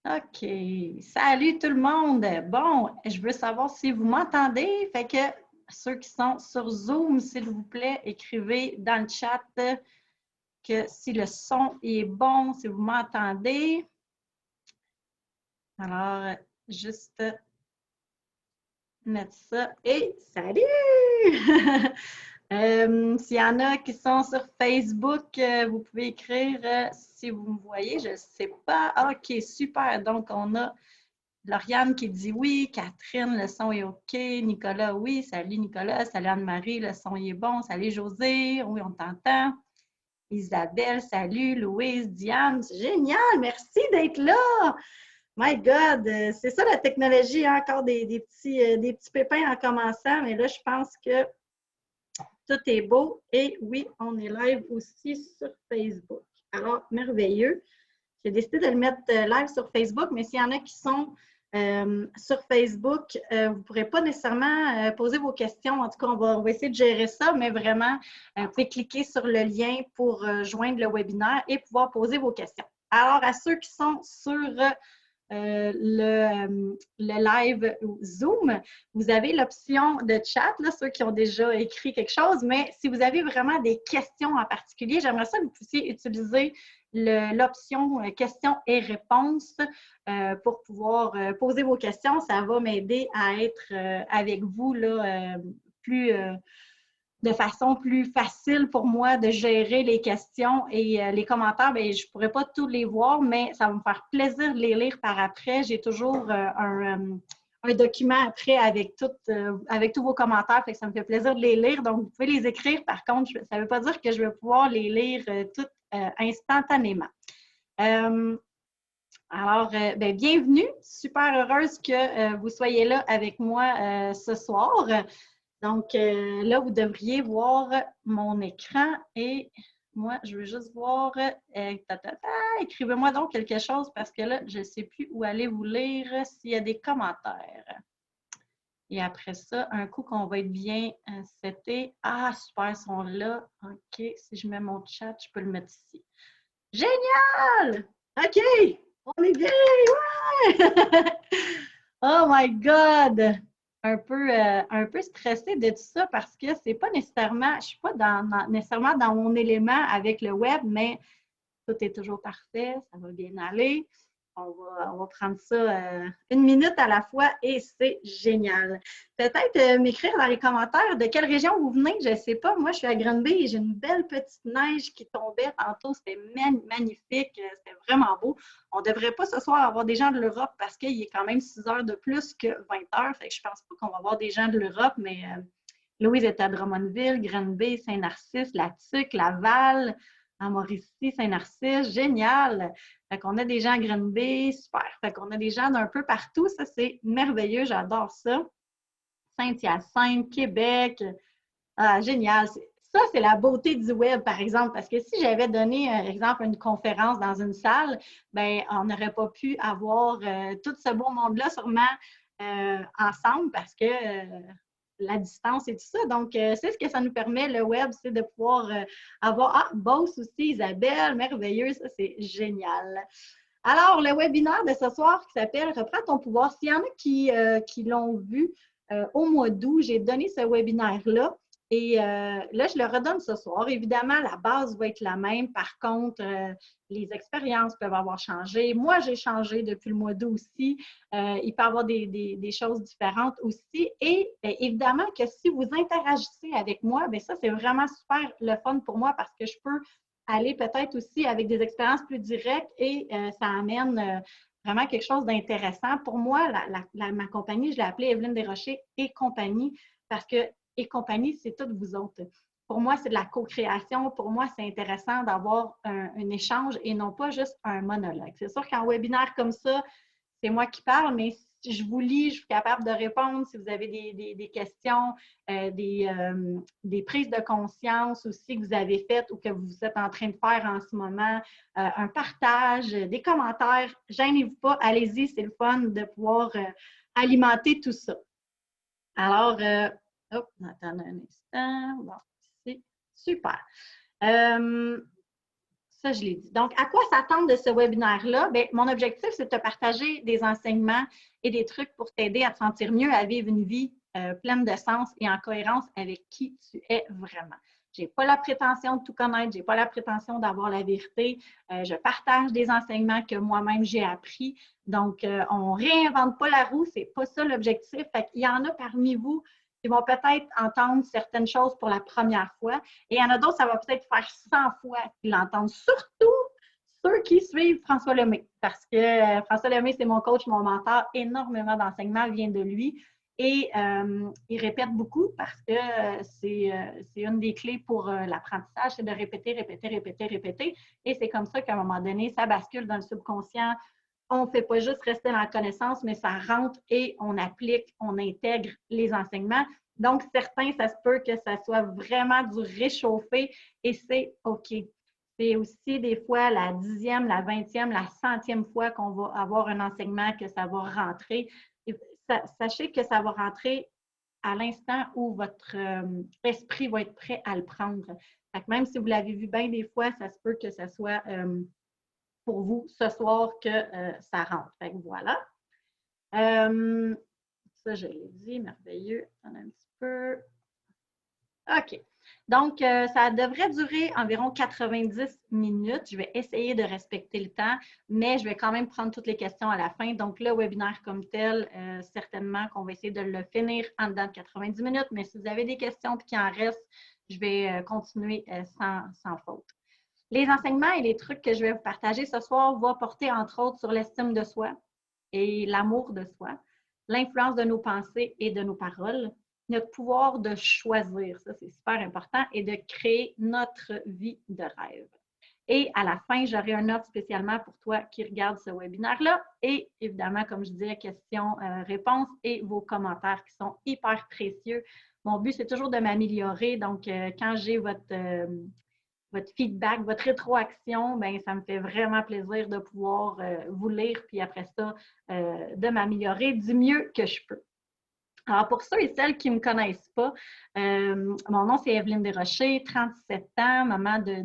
OK. Salut tout le monde. Bon, je veux savoir si vous m'entendez. Fait que ceux qui sont sur Zoom, s'il vous plaît, écrivez dans le chat que si le son est bon, si vous m'entendez. Alors, juste mettre ça. Et salut! S'il y en a qui sont sur Facebook, vous pouvez écrire si vous me voyez. Je ne sais pas. OK, super. Donc, on a Lauriane qui dit oui, Catherine, le son est OK, Nicolas, oui, salut Nicolas, salut Anne-Marie, le son est bon, salut José, oui, on t'entend. Isabelle, salut, Louise, Diane, c'est génial, merci d'être là. My God, c'est ça la technologie, hein, encore des petits pépins en commençant, mais là, je pense que tout est beau. Et oui, on est live aussi sur Facebook. Alors, merveilleux. J'ai décidé de le mettre live sur Facebook, mais s'il y en a qui sont sur Facebook, vous ne pourrez pas nécessairement poser vos questions. En tout cas, on va essayer de gérer ça, mais vraiment, vous pouvez cliquer sur le lien pour joindre le webinaire et pouvoir poser vos questions. Alors, à ceux qui sont sur le live Zoom, vous avez l'option de chat, là, ceux qui ont déjà écrit quelque chose, mais si vous avez vraiment des questions en particulier, j'aimerais ça que vous puissiez utiliser l'option questions et réponses pour pouvoir poser vos questions. Ça va m'aider à être avec vous là, de façon plus facile pour moi de gérer les questions et les commentaires. Bien, je ne pourrais pas tous les voir, mais ça va me faire plaisir de les lire par après. J'ai toujours un document après avec tous vos commentaires, fait que ça me fait plaisir de les lire. Donc, vous pouvez les écrire. Par contre, ça ne veut pas dire que je vais pouvoir les lire toutes instantanément. Ben, bienvenue. Super heureuse que vous soyez là avec moi ce soir. Donc, là, vous devriez voir mon écran et moi, je veux juste voir. Écrivez-moi donc quelque chose parce que là, je ne sais plus où aller vous lire s'il y a des commentaires. Et après ça, un coup qu'on va être bien seté. Ah, super, ils sont là. OK, si je mets mon chat, je peux le mettre ici. Génial! OK, on est bien! Ouais! Oh my God! Un peu stressée de tout ça parce que c'est pas nécessairement, je ne suis pas nécessairement dans mon élément avec le web, mais tout est toujours parfait, ça va bien aller. On va prendre ça une minute à la fois et c'est génial. Peut-être m'écrire dans les commentaires de quelle région vous venez, je ne sais pas. Moi, je suis à Granby et j'ai une belle petite neige qui tombait tantôt. C'était magnifique, c'était vraiment beau. On ne devrait pas ce soir avoir des gens de l'Europe parce qu'il est quand même 6 heures de plus que 20 heures. Fait que je ne pense pas qu'on va avoir des gens de l'Europe, mais Louise est à Drummondville, Granby, Saint-Narcisse, La Tuque, Laval, en Mauricie, Saint-Narcisse, génial! Fait qu'on a des gens à Granby, super! Fait qu'on a des gens d'un peu partout, ça c'est merveilleux, j'adore ça. Saint-Hyacinthe, Québec, ah, génial! Ça, c'est la beauté du web, par exemple, parce que si j'avais donné, par exemple, une conférence dans une salle, ben, on n'aurait pas pu avoir tout ce beau monde-là sûrement ensemble parce que la distance et tout ça. Donc, c'est ce que ça nous permet, le web, c'est de pouvoir avoir, ah, Boss aussi, Isabelle, merveilleux, ça, c'est génial. Alors, le webinaire de ce soir qui s'appelle Reprends ton pouvoir, s'il y en a qui l'ont vu au mois d'août, j'ai donné ce webinaire-là. Et là, je le redonne ce soir. Évidemment, la base va être la même. Par contre, les expériences peuvent avoir changé. Moi, j'ai changé depuis le mois d'août aussi. Il peut y avoir des choses différentes aussi. Et bien, évidemment que si vous interagissez avec moi, bien, ça, c'est vraiment super le fun pour moi parce que je peux aller peut-être aussi avec des expériences plus directes et ça amène vraiment quelque chose d'intéressant. Pour moi, ma compagnie, je l'ai appelée Evelyne Desrochers et compagnie parce que et compagnie, c'est toutes vous autres. Pour moi, c'est de la co-création. Pour moi, c'est intéressant d'avoir un échange et non pas juste un monologue. C'est sûr qu'en webinaire comme ça, c'est moi qui parle, mais si je vous lis, je suis capable de répondre si vous avez des questions, des prises de conscience aussi que vous avez faites ou que vous êtes en train de faire en ce moment, un partage, des commentaires. Gênez-vous pas, allez-y, c'est le fun de pouvoir alimenter tout ça. Alors, hop, attendez un instant. Bon, c'est super. Ça, je l'ai dit. Donc, à quoi s'attendre de ce webinaire-là? Bien, mon objectif, c'est de te partager des enseignements et des trucs pour t'aider à te sentir mieux, à vivre une vie pleine de sens et en cohérence avec qui tu es vraiment. Je n'ai pas la prétention de tout connaître, je n'ai pas la prétention d'avoir la vérité. Je partage des enseignements que moi-même j'ai appris. Donc, on ne réinvente pas la roue, ce n'est pas ça l'objectif. Il y en a parmi vous qui vont peut-être entendre certaines choses pour la première fois. Et il y en a d'autres, ça va peut-être faire 100 fois qu'ils l'entendent. Surtout ceux qui suivent François Lemay. Parce que François Lemay, c'est mon coach, mon mentor. Énormément d'enseignements viennent de lui. Et il répète beaucoup parce que c'est une des clés pour l'apprentissage, c'est de répéter, répéter, répéter, répéter. Et c'est comme ça qu'à un moment donné, ça bascule dans le subconscient. On ne fait pas juste rester dans la connaissance, mais ça rentre et on applique, on intègre les enseignements. Donc, certains, ça se peut que ça soit vraiment du réchauffé et c'est OK. C'est aussi des fois la 10e, la 20e, la 100e fois qu'on va avoir un enseignement que ça va rentrer. Et sachez que ça va rentrer à l'instant où votre esprit va être prêt à le prendre. Fait que même si vous l'avez vu bien des fois, ça se peut que ça soit pour vous ce soir que ça rentre. Fait que voilà. Ça, je l'ai dit, merveilleux. Attends un petit peu. OK. Donc, ça devrait durer environ 90 minutes. Je vais essayer de respecter le temps, mais je vais quand même prendre toutes les questions à la fin. Donc, le webinaire comme tel, certainement qu'on va essayer de le finir en dedans de 90 minutes, mais si vous avez des questions et qu'il en reste, je vais continuer sans faute. Les enseignements et les trucs que je vais vous partager ce soir vont porter entre autres sur l'estime de soi et l'amour de soi, l'influence de nos pensées et de nos paroles, notre pouvoir de choisir, ça c'est super important, et de créer notre vie de rêve. Et à la fin, j'aurai un offre spécialement pour toi qui regarde ce webinaire-là. Et évidemment, comme je disais, questions-réponses et vos commentaires qui sont hyper précieux. Mon but, c'est toujours de m'améliorer. Donc, quand j'ai votre feedback, votre rétroaction, bien, ça me fait vraiment plaisir de pouvoir vous lire, puis après ça, de m'améliorer du mieux que je peux. Alors, pour ceux et celles qui ne me connaissent pas, mon nom, c'est Evelyne Desrochers, 37 ans, maman de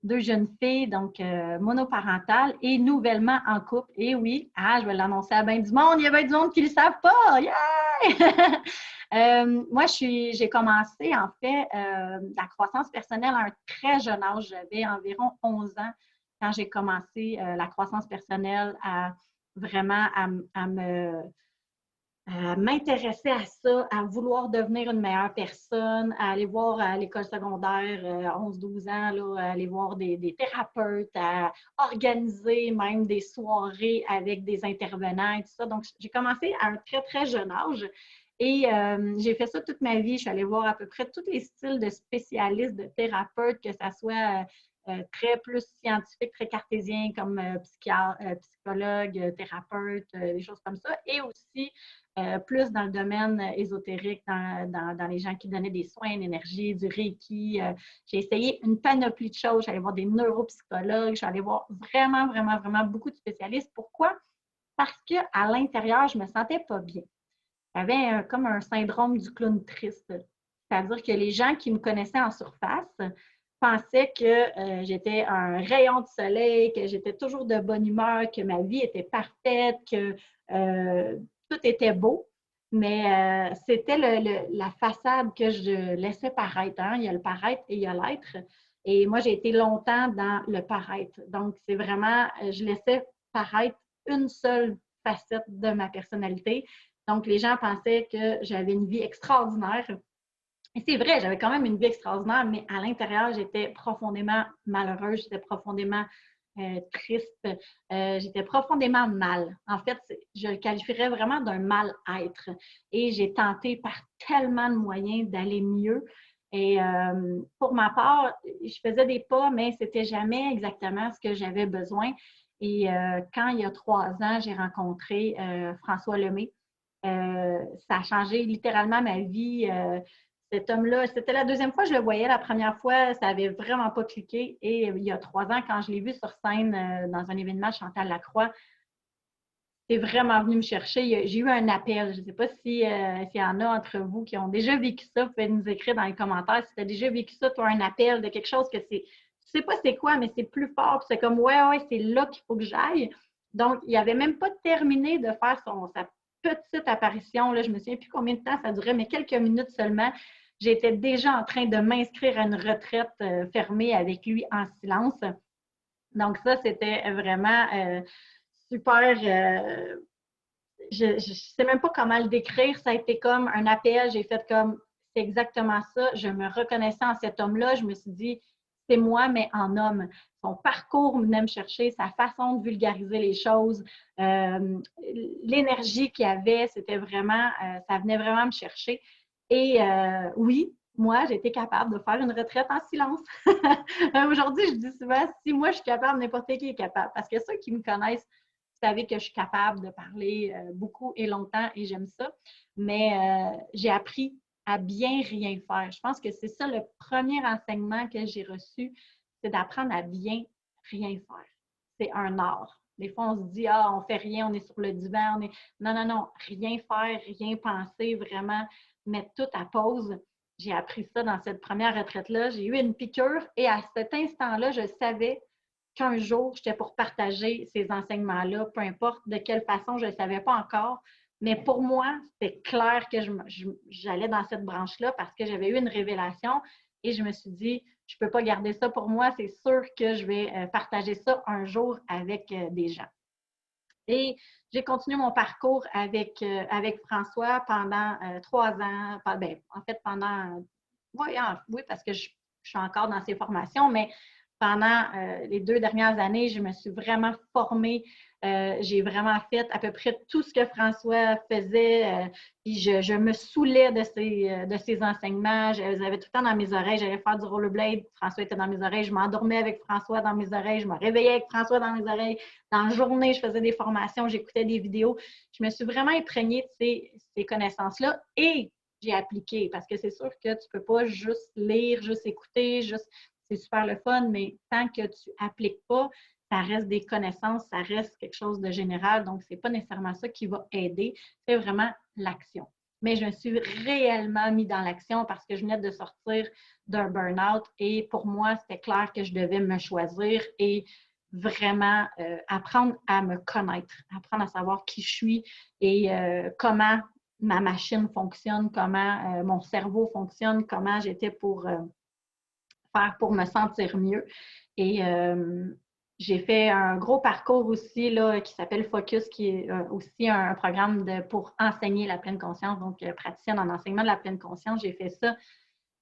deux jeunes filles, donc monoparentale et nouvellement en couple. Et oui, je vais l'annoncer à bien du monde, il y a bien du monde qui ne le savent pas! Yeah! Moi, j'ai commencé, en fait, la croissance personnelle à un très jeune âge. J'avais environ 11 ans quand j'ai commencé la croissance personnelle à vraiment à m'intéresser à ça, à vouloir devenir une meilleure personne, à aller voir à l'école secondaire, 11-12 ans, là, à aller voir des thérapeutes, à organiser même des soirées avec des intervenants et tout ça. Donc, j'ai commencé à un très, très jeune âge. Et j'ai fait ça toute ma vie. Je suis allée voir à peu près tous les styles de spécialistes, de thérapeutes, que ça soit très plus scientifique, très cartésien, comme psychologue, thérapeute, des choses comme ça. Et aussi plus dans le domaine ésotérique, dans les gens qui donnaient des soins d'énergie, du Reiki. J'ai essayé une panoplie de choses. J'allais voir des neuropsychologues, j'allais voir vraiment, vraiment, vraiment beaucoup de spécialistes. Pourquoi? Parce qu'à l'intérieur, je ne me sentais pas bien. J'avais comme un syndrome du clown triste. C'est-à-dire que les gens qui me connaissaient en surface pensaient que j'étais un rayon de soleil, que j'étais toujours de bonne humeur, que ma vie était parfaite, que tout était beau. Mais c'était la façade que je laissais paraître. Hein? Il y a le paraître et il y a l'être. Et moi, j'ai été longtemps dans le paraître. Donc, c'est vraiment, je laissais paraître une seule facette de ma personnalité. Donc, les gens pensaient que j'avais une vie extraordinaire. Et c'est vrai, j'avais quand même une vie extraordinaire, mais à l'intérieur, j'étais profondément malheureuse, j'étais profondément triste, j'étais profondément mal. En fait, je le qualifierais vraiment d'un mal-être. Et j'ai tenté par tellement de moyens d'aller mieux. Et pour ma part, je faisais des pas, mais c'était jamais exactement ce que j'avais besoin. Et quand il y a 3 ans, j'ai rencontré François Lemay. Ça a changé littéralement ma vie. Cet homme-là, c'était la deuxième fois que je le voyais. La première fois, ça n'avait vraiment pas cliqué. Et il y a 3 ans, quand je l'ai vu sur scène dans un événement de Chantal Lacroix, c'est vraiment venu me chercher. J'ai eu un appel. Je ne sais pas s'il y en a entre vous qui ont déjà vécu ça. Vous pouvez nous écrire dans les commentaires si tu as déjà vécu ça, tu as un appel de quelque chose que sais pas c'est quoi, mais c'est plus fort. Puis c'est comme, ouais, c'est là qu'il faut que j'aille. Donc, il n'avait même pas terminé de faire sa petite apparition. Là, je me souviens plus combien de temps ça durait, mais quelques minutes seulement. J'étais déjà en train de m'inscrire à une retraite fermée avec lui en silence. Donc, ça, c'était vraiment super. Je ne sais même pas comment le décrire. Ça a été comme un appel. J'ai fait comme, c'est exactement ça. Je me reconnaissais en cet homme-là. Je me suis dit, c'est moi, mais en homme. Son parcours venait me chercher, sa façon de vulgariser les choses, l'énergie qu'il avait, c'était vraiment, ça venait vraiment me chercher. Et oui, moi, j'ai été capable de faire une retraite en silence. Aujourd'hui, je dis souvent, si moi je suis capable, n'importe qui est capable. Parce que ceux qui me connaissent, vous savez que je suis capable de parler beaucoup et longtemps et j'aime ça. Mais j'ai appris à bien rien faire. Je pense que c'est ça le premier enseignement que j'ai reçu, c'est d'apprendre à bien rien faire. C'est un art. Des fois, on se dit, ah, on fait rien, on est sur le divan. Non, non, non, rien faire, rien penser, vraiment mettre tout à pause. J'ai appris ça dans cette première retraite-là. J'ai eu une piqûre et à cet instant-là, je savais qu'un jour, j'étais pour partager ces enseignements-là, peu importe de quelle façon, je ne le savais pas encore. Mais pour moi, c'était clair que j'allais dans cette branche-là parce que j'avais eu une révélation et je me suis dit, je ne peux pas garder ça pour moi, c'est sûr que je vais partager ça un jour avec des gens. Et j'ai continué mon parcours avec François pendant 3 ans. En fait, pendant. Oui, parce que je suis encore dans ces formations, mais pendant les 2 dernières années, je me suis vraiment formée. J'ai vraiment fait à peu près tout ce que François faisait. Puis je me saoulais de ses enseignements. Je les avais tout le temps dans mes oreilles. J'allais faire du rollerblade. François était dans mes oreilles. Je m'endormais avec François dans mes oreilles. Je me réveillais avec François dans mes oreilles. Dans la journée, je faisais des formations, j'écoutais des vidéos. Je me suis vraiment imprégnée de ces connaissances-là et j'ai appliqué parce que c'est sûr que tu ne peux pas juste lire, juste écouter, c'est super le fun, mais tant que tu n'appliques pas, ça reste des connaissances, ça reste quelque chose de général. Donc, ce n'est pas nécessairement ça qui va aider, c'est vraiment l'action. Mais je me suis réellement mis dans l'action parce que je venais de sortir d'un burn-out et pour moi, c'était clair que je devais me choisir et vraiment apprendre à me connaître, apprendre à savoir qui je suis et comment ma machine fonctionne, comment mon cerveau fonctionne, comment j'étais pour faire pour me sentir mieux. Et j'ai fait un gros parcours aussi là, qui s'appelle Focus, qui est aussi un programme pour enseigner la pleine conscience, donc praticienne en enseignement de la pleine conscience. J'ai fait ça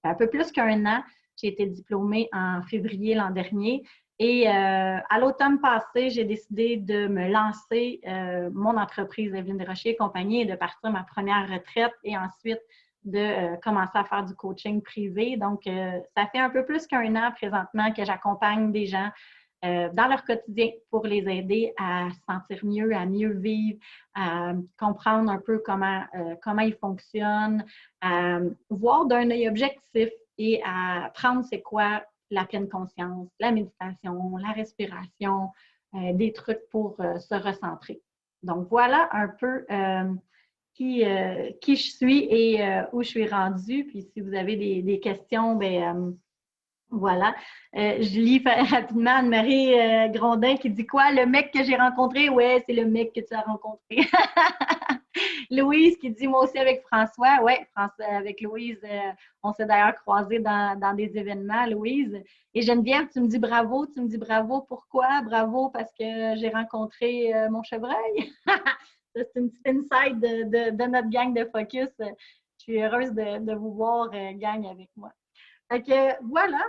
un peu plus qu'1 an. J'ai été diplômée en février l'an dernier. Et à l'automne passé, j'ai décidé de me lancer mon entreprise Evelyne Desrochers et compagnie et de partir ma première retraite et ensuite de commencer à faire du coaching privé. Donc, ça fait un peu plus qu'1 an présentement que j'accompagne des gens dans leur quotidien pour les aider à se sentir mieux, à mieux vivre, à comprendre un peu comment ils fonctionnent, à voir d'un œil objectif et à prendre c'est quoi la pleine conscience, la méditation, la respiration, des trucs pour se recentrer. Donc, voilà un peu qui je suis et où je suis rendue. Puis, si vous avez des questions, bien, voilà. Je lis rapidement Anne-Marie Grondin qui dit quoi? Le mec que j'ai rencontré? Ouais, c'est le mec que tu as rencontré. Louise qui dit moi aussi avec François. Oui, avec Louise, on s'est d'ailleurs croisés dans des événements, Louise. Et Geneviève, tu me dis bravo. Tu me dis bravo. Pourquoi? Bravo parce que j'ai rencontré mon chevreuil. C'est une petite inside de notre gang de Focus. Je suis heureuse de vous voir, gang, avec moi. Fait que voilà.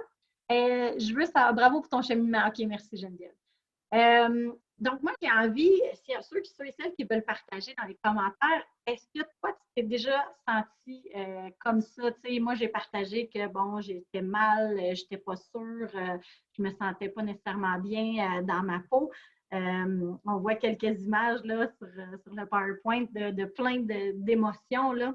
Je veux savoir, bravo pour ton cheminement. OK, merci Geneviève. Donc, moi, j'ai envie, s'il y a ceux et celles qui veulent partager dans les commentaires, est-ce que toi, tu t'es déjà senti comme ça? Tu sais, moi, j'ai partagé que, bon, j'étais mal, j'étais pas sûre, je me sentais pas nécessairement bien dans ma peau. On voit quelques images là, sur le PowerPoint de plein d'émotions, là.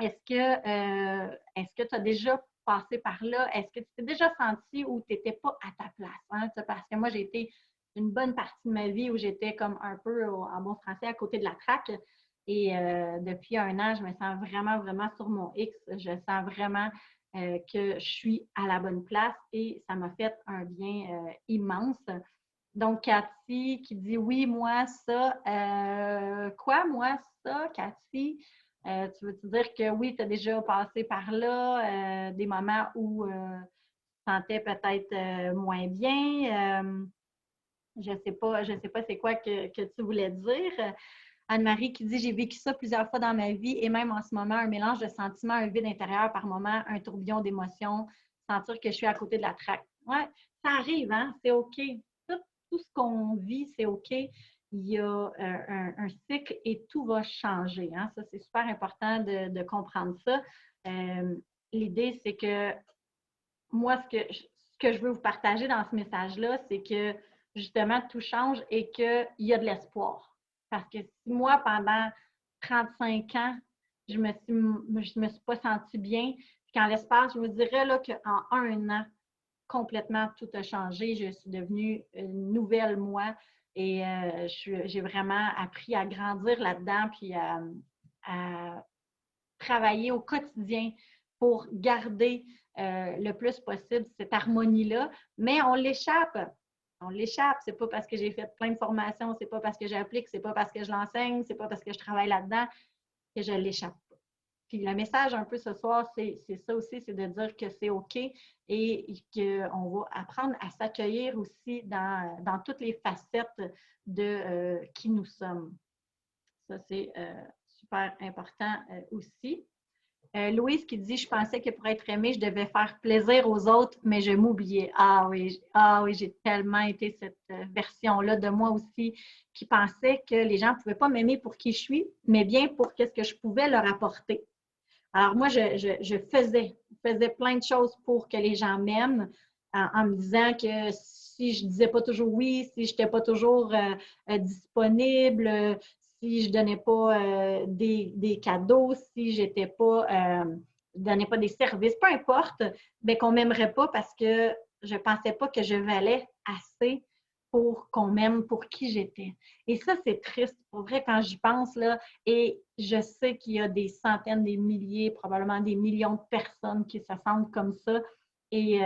Est-ce que tu as déjà passé par là? Est-ce que tu t'es déjà senti où tu n'étais pas à ta place? Hein? Parce que moi, j'ai été une bonne partie de ma vie où j'étais comme un peu, en bon français, à côté de la traque. Et depuis 1 an, je me sens vraiment, vraiment sur mon X. Je sens vraiment que je suis à la bonne place et ça m'a fait un bien immense. Donc, Cathy qui dit oui, moi, ça. Quoi, moi, ça, Cathy? Tu veux te dire que oui, tu as déjà passé par là, des moments où tu te sentais peut-être moins bien. Je sais pas c'est quoi que tu voulais dire. Anne-Marie qui dit j'ai vécu ça plusieurs fois dans ma vie et même en ce moment, un mélange de sentiments, un vide intérieur par moment, un tourbillon d'émotions, sentir que je suis à côté de la traque. Ouais, ça arrive, hein? C'est OK. Tout ce qu'on vit, c'est OK. Il y a un cycle et tout va changer. Hein? Ça, c'est super important de comprendre ça. L'idée, c'est que moi, ce que je veux vous partager dans ce message-là, c'est que justement, tout change et qu'il y a de l'espoir. Parce que si moi, pendant 35 ans, je me suis pas sentie bien, puis qu'en l'espace, je vous dirais là, qu'en un an, complètement tout a changé. Je suis devenue une nouvelle moi et j'ai vraiment appris à grandir là-dedans puis à travailler au quotidien pour garder le plus possible cette harmonie-là, mais on l'échappe. On l'échappe. C'est pas parce que j'ai fait plein de formations, c'est pas parce que j'applique, c'est pas parce que je l'enseigne, c'est pas parce que je travaille là-dedans que je l'échappe pas. Puis le message un peu ce soir, c'est ça aussi, c'est de dire que c'est OK et qu'on va apprendre à s'accueillir aussi dans toutes les facettes de qui nous sommes. Ça, c'est super important aussi. Louise qui dit, je pensais que pour être aimée, je devais faire plaisir aux autres, mais je m'oubliais. Ah oui, j'ai tellement été cette version-là de moi aussi qui pensait que les gens ne pouvaient pas m'aimer pour qui je suis, mais bien pour ce que je pouvais leur apporter. Alors moi, je faisais plein de choses pour que les gens m'aiment en me disant que si je disais pas toujours oui, si je n'étais pas toujours disponible, si je donnais pas des cadeaux, si j'étais pas, je donnais pas des services, peu importe, ben qu'on m'aimerait pas parce que je pensais pas que je valais assez pour qu'on m'aime pour qui j'étais. Et ça, c'est triste. Pour vrai, quand j'y pense, là, et je sais qu'il y a des centaines, des milliers, probablement des millions de personnes qui se sentent comme ça. Et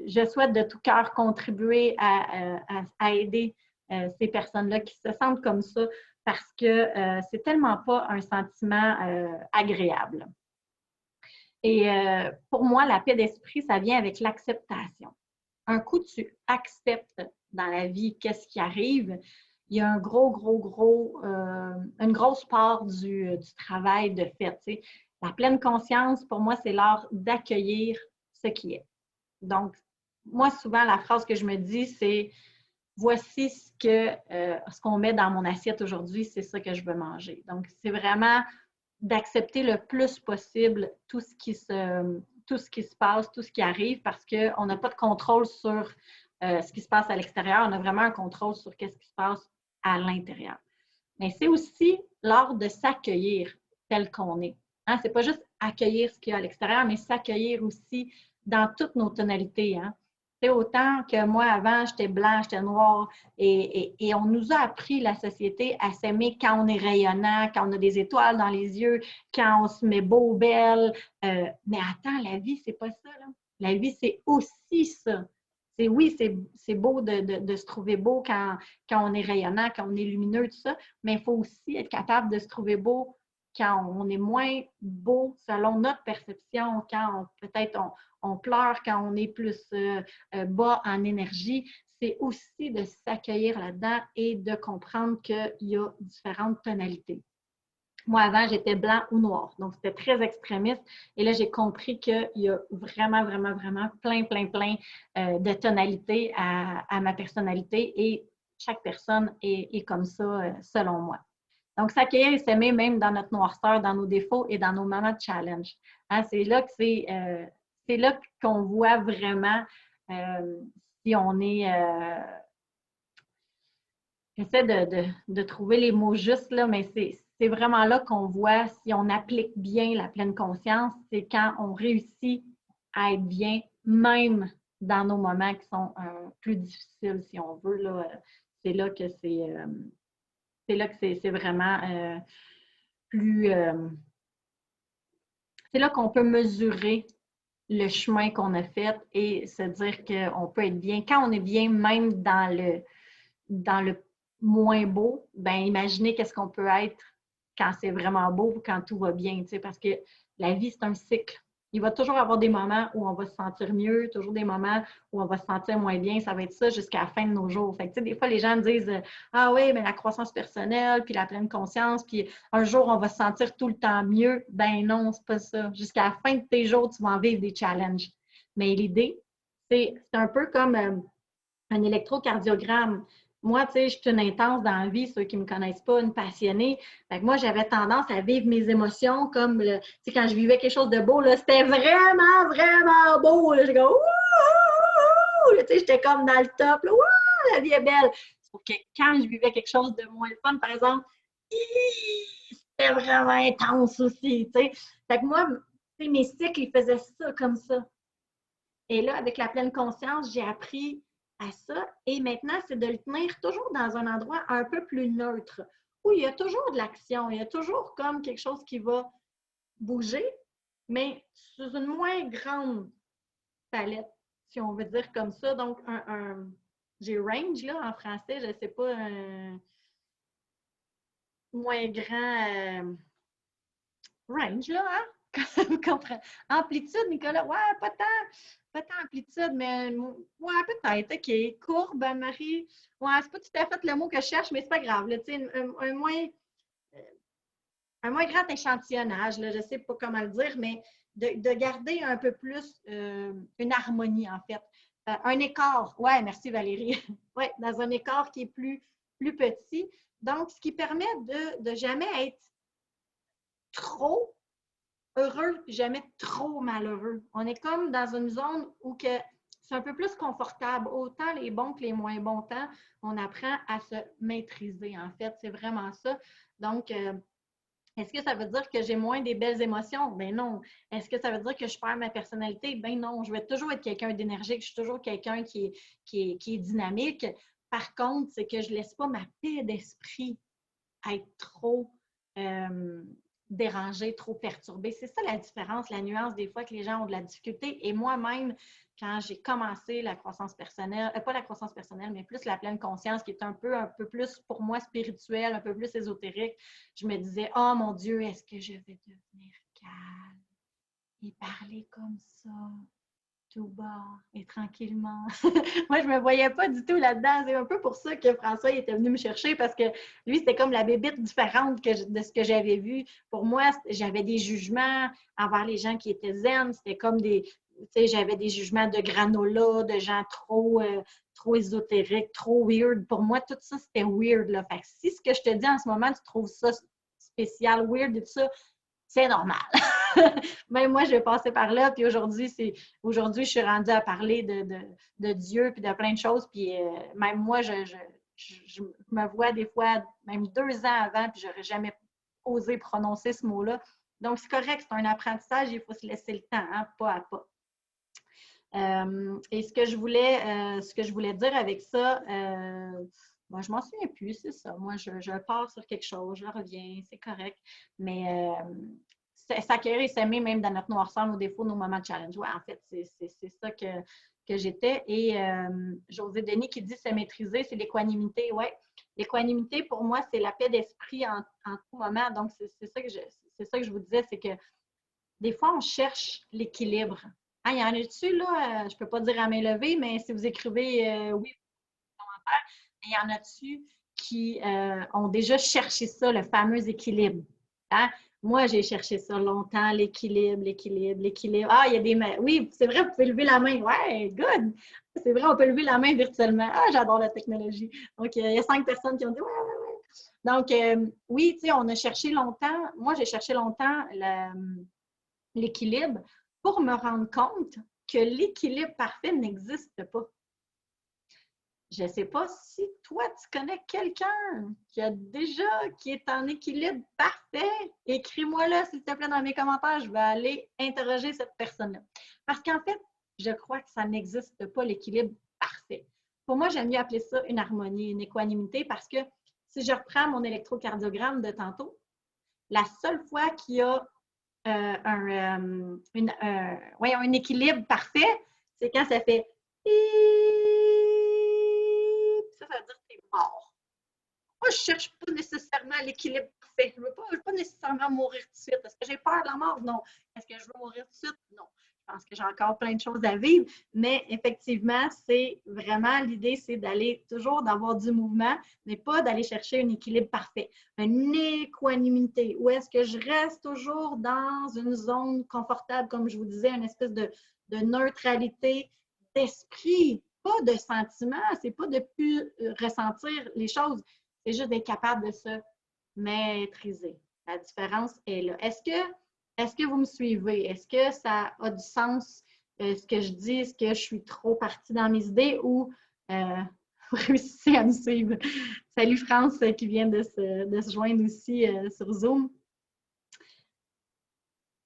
je souhaite de tout cœur contribuer à aider ces personnes-là qui se sentent comme ça parce que c'est tellement pas un sentiment agréable. Et pour moi, la paix d'esprit, ça vient avec l'acceptation. Un coup, tu acceptes dans la vie qu'est-ce qui arrive, il y a un une grosse part du travail de fait. T'sais. La pleine conscience, pour moi, c'est l'art d'accueillir ce qui est. Donc, moi, souvent, la phrase que je me dis, c'est voici ce qu'on met dans mon assiette aujourd'hui, c'est ça que je veux manger. Donc, c'est vraiment d'accepter le plus possible tout ce qui se passe, tout ce qui arrive, parce qu'on n'a pas de contrôle sur ce qui se passe à l'extérieur. On a vraiment un contrôle sur ce qui se passe à l'intérieur. Mais c'est aussi l'art de s'accueillir tel qu'on est. Hein? Ce n'est pas juste accueillir ce qu'il y a à l'extérieur, mais s'accueillir aussi dans toutes nos tonalités. Hein? C'est autant que moi, avant, j'étais blanc, j'étais noir, et on nous a appris, la société, à s'aimer quand on est rayonnant, quand on a des étoiles dans les yeux, quand on se met beau, belle. Mais attends, la vie, c'est pas ça. Là. La vie, c'est aussi ça. Oui, c'est beau de se trouver beau quand on est rayonnant, quand on est lumineux, tout ça, mais il faut aussi être capable de se trouver beau quand on est moins beau selon notre perception, quand peut-être on pleure, quand on est plus bas en énergie. C'est aussi de s'accueillir là-dedans et de comprendre qu'il y a différentes tonalités. Moi, avant, j'étais blanc ou noir. Donc, c'était très extrémiste. Et là, j'ai compris qu'il y a vraiment, vraiment, vraiment plein de tonalités à ma personnalité et chaque personne est comme ça selon moi. Donc, s'accueillir et s'aimer même dans notre noirceur, dans nos défauts et dans nos moments de challenge. Hein, c'est là que c'est là qu'on voit vraiment si on est j'essaie de trouver les mots justes, là, mais c'est vraiment là qu'on voit si on applique bien la pleine conscience, c'est quand on réussit à être bien, même dans nos moments qui sont plus difficiles, si on veut. Là, c'est là que c'est vraiment plus. C'est là qu'on peut mesurer le chemin qu'on a fait et se dire qu'on peut être bien. Quand on est bien, même dans le moins beau, ben imaginez qu'est-ce qu'on peut être quand c'est vraiment beau, quand tout va bien, tu sais, parce que la vie, c'est un cycle. Il va toujours avoir des moments où on va se sentir mieux, toujours des moments où on va se sentir moins bien. Ça va être ça jusqu'à la fin de nos jours. Fait que, tu sais, des fois, les gens me disent ah oui, mais la croissance personnelle, puis la pleine conscience, puis un jour, on va se sentir tout le temps mieux. Ben non, c'est pas ça. Jusqu'à la fin de tes jours, tu vas en vivre des challenges. Mais l'idée, c'est un peu comme un électrocardiogramme. Moi, tu sais, je suis une intense dans la vie, ceux qui ne me connaissent pas, une passionnée. Fait que moi, j'avais tendance à vivre mes émotions comme, tu sais, quand je vivais quelque chose de beau, là, c'était vraiment, vraiment beau. J'ai comme, ouh, tu sais, j'étais comme dans le top, là, ouh, la vie est belle. Sauf que quand je vivais quelque chose de moins fun, par exemple, c'était vraiment intense aussi, tu sais. Fait que moi, tu sais, mes cycles, ils faisaient ça comme ça. Et là, avec la pleine conscience, j'ai appris à ça. Et maintenant, c'est de le tenir toujours dans un endroit un peu plus neutre, où il y a toujours de l'action, il y a toujours comme quelque chose qui va bouger, mais sur une moins grande palette, si on veut dire comme ça. Donc, j'ai range là en français, je ne sais pas, un moins grand range là, hein? Vous comprenez? Amplitude, Nicolas, ouais, pas tant amplitude, mais ouais, peut-être, OK. Courbe, Marie, ouais, c'est pas tout à fait le mot que je cherche, mais c'est pas grave, là, tu sais, un moins grand échantillonnage, là, je sais pas comment le dire, mais de garder un peu plus une harmonie, en fait. Un écart, ouais, merci Valérie, ouais, dans un écart qui est plus petit. Donc, ce qui permet de jamais être trop heureux, jamais trop malheureux. On est comme dans une zone où que c'est un peu plus confortable. Autant les bons que les moins bons temps, on apprend à se maîtriser, en fait. C'est vraiment ça. Donc, est-ce que ça veut dire que j'ai moins des belles émotions? Ben non. Est-ce que ça veut dire que je perds ma personnalité? Ben non. Je vais toujours être quelqu'un d'énergique. Je suis toujours quelqu'un qui est dynamique. Par contre, c'est que je ne laisse pas ma paix d'esprit être trop dérangée, trop perturbée. C'est ça la différence, la nuance des fois que les gens ont de la difficulté. Et moi-même, quand j'ai commencé la croissance personnelle, pas la croissance personnelle, mais plus la pleine conscience, qui est un peu plus pour moi spirituelle, un peu plus ésotérique, je me disais, oh mon Dieu, est-ce que je vais devenir calme et parler comme ça? Tout bas et tranquillement. Moi, je ne me voyais pas du tout là-dedans. C'est un peu pour ça que François était venu me chercher parce que lui, c'était comme la bébite différente de ce que j'avais vu. Pour moi, j'avais des jugements envers les gens qui étaient zen. C'était comme tu sais, j'avais des jugements de granola, de gens trop ésotériques, trop weird. Pour moi, tout ça, c'était weird, là. Fait que si ce que je te dis en ce moment, tu trouves ça spécial, weird et tout ça, c'est normal. Même moi, je vais passer par là. Puis aujourd'hui, je suis rendue à parler de Dieu puis de plein de choses. Puis même moi, je me vois des fois, même 2 ans avant, puis j'aurais jamais osé prononcer ce mot-là. Donc, c'est correct, c'est un apprentissage, il faut se laisser le temps, hein, pas à pas. Et ce que je voulais dire avec ça, moi, je m'en souviens plus, c'est ça. Moi, je pars sur quelque chose, je reviens, c'est correct. Mais s'accueillir et s'aimer même dans notre noirceur, nos défauts, nos moments de challenge. Ouais, en fait, c'est ça que j'étais. Et José Denis qui dit se maîtriser, c'est l'équanimité. Oui, l'équanimité, pour moi, c'est la paix d'esprit en tout moment. Donc, c'est ça que je vous disais, c'est que des fois, on cherche l'équilibre. Ah, il y en a-tu, là? Je ne peux pas dire à main levée, mais si vous écrivez oui, il y en a-tu qui ont déjà cherché ça, le fameux équilibre? Hein? Moi, j'ai cherché ça longtemps, l'équilibre. Ah, il y a des mains. Oui, c'est vrai, vous pouvez lever la main. Ouais, good. C'est vrai, on peut lever la main virtuellement. Ah, j'adore la technologie. Donc, il y a 5 personnes qui ont dit ouais, ouais, ouais. Donc, oui, tu sais, on a cherché longtemps. Moi, j'ai cherché longtemps l'équilibre pour me rendre compte que l'équilibre parfait n'existe pas. Je ne sais pas si toi, tu connais quelqu'un qui est en équilibre parfait. Écris-moi là, s'il te plaît, dans mes commentaires. Je vais aller interroger cette personne-là. Parce qu'en fait, je crois que ça n'existe pas, l'équilibre parfait. Pour moi, j'aime mieux appeler ça une harmonie, une équanimité, parce que si je reprends mon électrocardiogramme de tantôt, la seule fois qu'il y a un équilibre parfait, c'est quand ça fait ça veut dire que tu es mort. Moi, je ne cherche pas nécessairement l'équilibre parfait. Je ne veux pas nécessairement mourir tout de suite. Est-ce que j'ai peur de la mort? Non. Est-ce que je veux mourir tout de suite? Non. Je pense que j'ai encore plein de choses à vivre, mais effectivement, c'est vraiment l'idée, c'est d'aller toujours d'avoir du mouvement, mais pas d'aller chercher un équilibre parfait, une équanimité, où est-ce que je reste toujours dans une zone confortable, comme je vous disais, une espèce de neutralité d'esprit, pas de sentiment, c'est pas de plus ressentir les choses, c'est juste d'être capable de se maîtriser. La différence est là. Est-ce que vous me suivez? Est-ce que ça a du sens ce que je dis? Est-ce que je suis trop partie dans mes idées ou vous réussissez à me suivre? Salut France qui vient de se joindre aussi sur Zoom.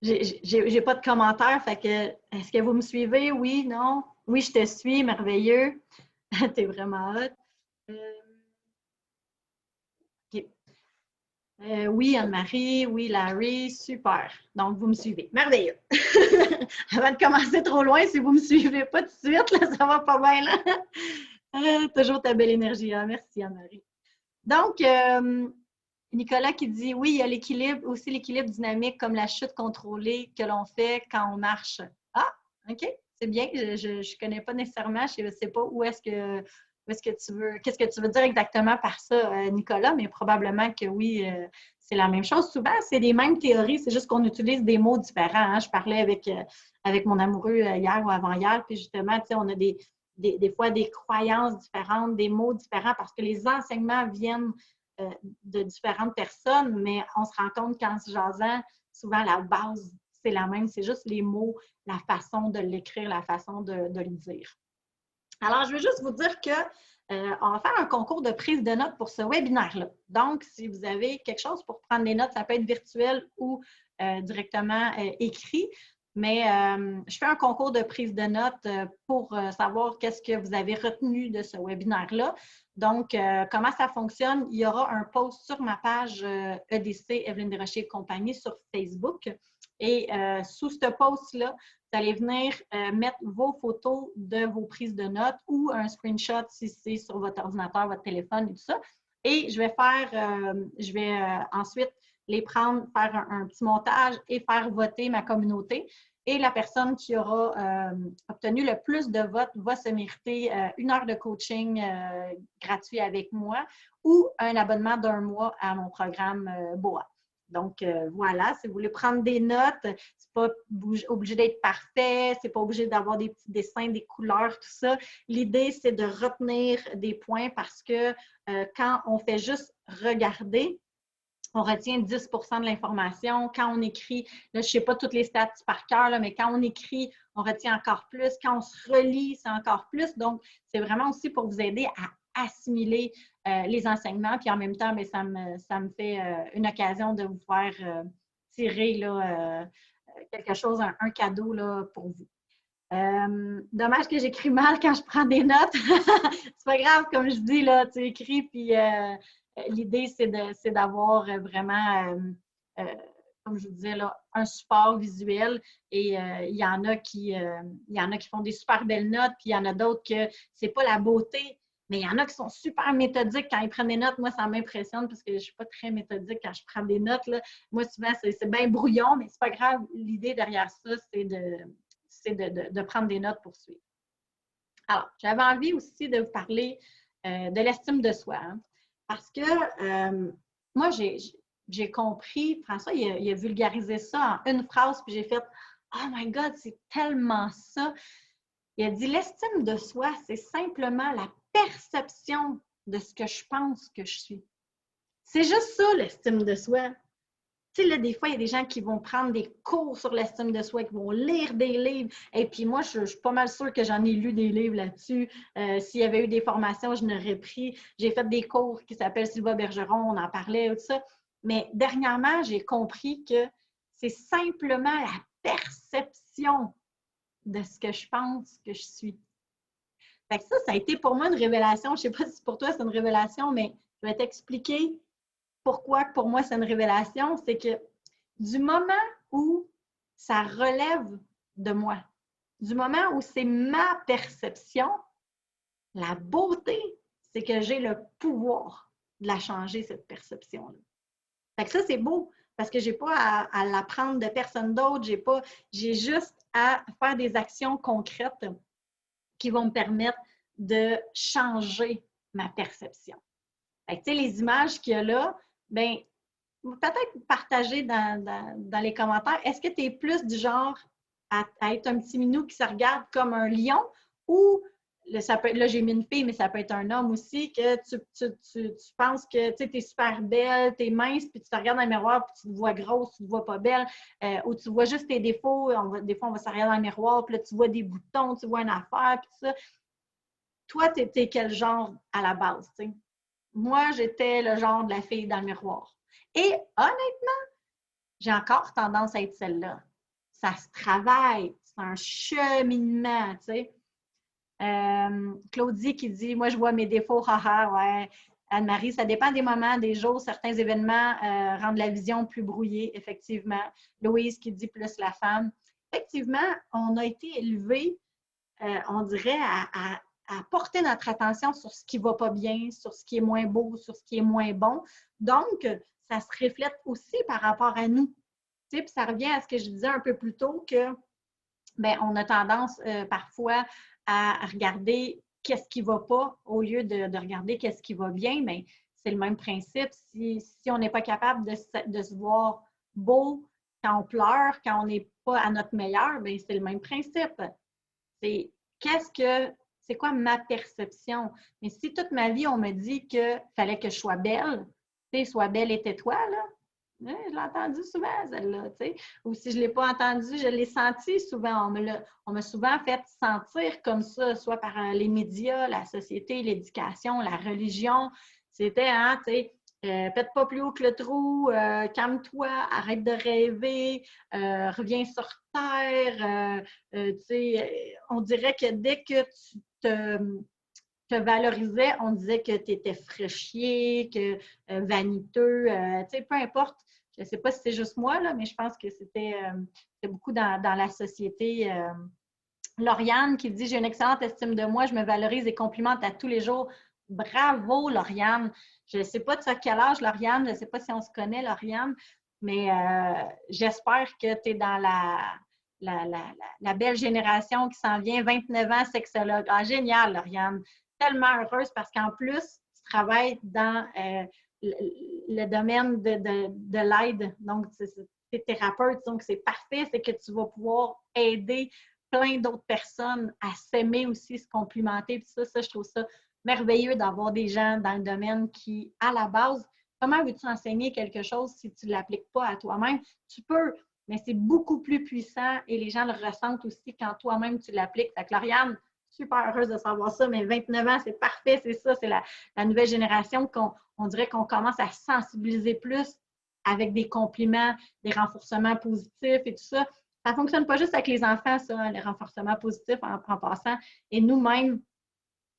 J'ai pas de commentaires, fait que est-ce que vous me suivez? Oui, non? Oui, je te suis, merveilleux. T'es vraiment hot. Okay. Oui, Anne-Marie, oui, Larry, super. Donc, vous me suivez. Merveilleux. Avant de commencer trop loin, si vous ne me suivez pas tout de suite, là, ça va pas bien. Là. Toujours ta belle énergie. Hein? Merci, Anne-Marie. Donc, Nicolas qui dit, oui, il y a l'équilibre, aussi l'équilibre dynamique comme la chute contrôlée que l'on fait quand on marche. Ah, OK, c'est bien. Je ne connais pas nécessairement, je ne sais pas où est-ce que tu veux, qu'est-ce que tu veux dire exactement par ça, Nicolas, mais probablement que oui, c'est la même chose. Souvent, c'est les mêmes théories, c'est juste qu'on utilise des mots différents. Hein. Je parlais avec mon amoureux hier ou avant-hier, puis justement, tu sais, on a des fois des croyances différentes, des mots différents, parce que les enseignements viennent de différentes personnes, mais on se rend compte qu'en se jasant, souvent la base, c'est la même, c'est juste les mots, la façon de l'écrire, la façon de le dire. Alors, je veux juste vous dire que on va faire un concours de prise de notes pour ce webinaire-là. Donc, si vous avez quelque chose pour prendre des notes, ça peut être virtuel ou directement écrit. Mais je fais un concours de prise de notes pour savoir qu'est-ce que vous avez retenu de ce webinaire-là. Donc, comment ça fonctionne? Il y aura un post sur ma page EDC, Evelyne Desrochers et compagnie, sur Facebook. Et sous ce post-là, vous allez venir mettre vos photos de vos prises de notes ou un screenshot si c'est sur votre ordinateur, votre téléphone et tout ça. Et je vais ensuite les prendre, faire un petit montage et faire voter ma communauté. Et la personne qui aura obtenu le plus de votes va se mériter 1 heure de coaching gratuit avec moi ou un abonnement d'1 mois à mon programme BOA. Donc, voilà, si vous voulez prendre des notes, c'est pas obligé d'être parfait, c'est pas obligé d'avoir des petits dessins, des couleurs, tout ça. L'idée, c'est de retenir des points parce que quand on fait juste regarder, on retient 10 de l'information. Quand on écrit, là, je ne sais pas toutes les stats par cœur, mais quand on écrit, on retient encore plus. Quand on se relit, c'est encore plus. Donc, c'est vraiment aussi pour vous aider à assimiler les enseignements. Puis en même temps, bien, ça me fait une occasion de vous faire tirer là, quelque chose, un cadeau là, pour vous. Dommage que j'écris mal quand je prends des notes. C'est pas grave, comme je dis, là, tu écris, puis l'idée, c'est d'avoir vraiment, comme je vous disais, là, un support visuel. Et il y en a qui font des super belles notes, puis il y en a d'autres que c'est pas la beauté, mais il y en a qui sont super méthodiques quand ils prennent des notes. Moi, ça m'impressionne parce que je ne suis pas très méthodique quand je prends des notes. Là. Moi, souvent, c'est bien brouillon, mais c'est pas grave. L'idée derrière ça, c'est de prendre des notes pour suivre. Alors, j'avais envie aussi de vous parler de l'estime de soi. Hein, parce que moi, j'ai compris, François, il a vulgarisé ça en une phrase, puis j'ai fait « Oh my God, c'est tellement ça! » Il a dit « L'estime de soi, c'est simplement la perception de ce que je pense que je suis. » C'est juste ça, l'estime de soi. Tu sais, là, des fois, il y a des gens qui vont prendre des cours sur l'estime de soi, qui vont lire des livres. Et puis moi, je suis pas mal sûre que j'en ai lu des livres là-dessus. S'il y avait eu des formations, je n'aurais pris. J'ai fait des cours qui s'appellent Sylva Bergeron, on en parlait, tout ça. Mais dernièrement, j'ai compris que c'est simplement la perception de ce que je pense que je suis. Fait que ça a été pour moi une révélation. Je ne sais pas si pour toi c'est une révélation, mais je vais t'expliquer pourquoi pour moi c'est une révélation. C'est que du moment où ça relève de moi, du moment où c'est ma perception, la beauté, c'est que j'ai le pouvoir de la changer, cette perception-là. Fait que ça, c'est beau parce que je n'ai pas à l'apprendre de personne d'autre, j'ai juste à faire des actions concrètes qui vont me permettre de changer ma perception. Fait que, tu sais, les images qu'il y a là, bien, peut-être partager dans les commentaires. Est-ce que tu es plus du genre à être un petit minou qui se regarde comme un lion ou ça peut être, là, j'ai mis une fille, mais ça peut être un homme aussi, que tu penses que tu es super belle, tu es mince, puis tu te regardes dans le miroir, puis tu te vois grosse, tu te vois pas belle, ou tu vois juste tes défauts. Des fois, on va se regarder dans le miroir, puis là, tu vois des boutons, tu vois une affaire, puis tout ça. Toi, tu étais quel genre à la base, tu sais? Moi, j'étais le genre de la fille dans le miroir. Et honnêtement, j'ai encore tendance à être celle-là. Ça se travaille, c'est un cheminement, tu sais. Claudie qui dit, moi, je vois mes défauts, haha, ouais. Anne-Marie, ça dépend des moments, des jours, certains événements rendent la vision plus brouillée, effectivement. Louise qui dit plus la femme. Effectivement, on a été élevés, on dirait, à porter notre attention sur ce qui ne va pas bien, sur ce qui est moins beau, sur ce qui est moins bon. Donc, ça se reflète aussi par rapport à nous. Tu sais, puis ça revient à ce que je disais un peu plus tôt que bien, on a tendance parfois à regarder qu'est-ce qui ne va pas au lieu de regarder qu'est-ce qui va bien. Mais c'est le même principe. Si on n'est pas capable de se voir beau quand on pleure, quand on n'est pas à notre meilleur, bien, c'est le même principe. C'est c'est quoi ma perception? Mais si toute ma vie, on me dit qu'il fallait que je sois belle, tu sais, sois belle et tais-toi, là. Je l'ai entendu souvent, celle-là, tu sais. Ou si je ne l'ai pas entendu, je l'ai senti souvent. On m'a souvent fait sentir comme ça, soit par les médias, la société, l'éducation, la religion. C'était, hein, tu sais, pète pas plus haut que le trou, calme-toi, arrête de rêver, reviens sur terre. Tu sais, on dirait que dès que tu te valorisais, on disait que tu étais fraîchier, que vaniteux, tu sais, peu importe. Je ne sais pas si c'est juste moi, là, mais je pense que c'était beaucoup dans la société. Lauriane qui dit « J'ai une excellente estime de moi, je me valorise et complimente à tous les jours. » Bravo, Lauriane. Je ne sais pas de quel âge, Lauriane. Je ne sais pas si on se connaît, Lauriane, mais j'espère que tu es dans la belle génération qui s'en vient, 29 ans, sexologue. Ah, génial, Lauriane. Tellement heureuse parce qu'en plus, tu travailles dans le domaine de l'aide. Donc, tu es thérapeute, donc c'est parfait, c'est que tu vas pouvoir aider plein d'autres personnes à s'aimer aussi, se complimenter. Puis ça, je trouve ça merveilleux d'avoir des gens dans le domaine qui, à la base, comment veux-tu enseigner quelque chose si tu ne l'appliques pas à toi-même? Tu peux, mais c'est beaucoup plus puissant et les gens le ressentent aussi quand toi-même tu l'appliques. Fait que Lauriane, super heureuse de savoir ça, mais 29 ans, c'est parfait, c'est ça, c'est la nouvelle génération qu'on dirait qu'on commence à sensibiliser plus avec des compliments, des renforcements positifs et tout ça. Ça ne fonctionne pas juste avec les enfants, ça, les renforcements positifs en passant. Et nous-mêmes,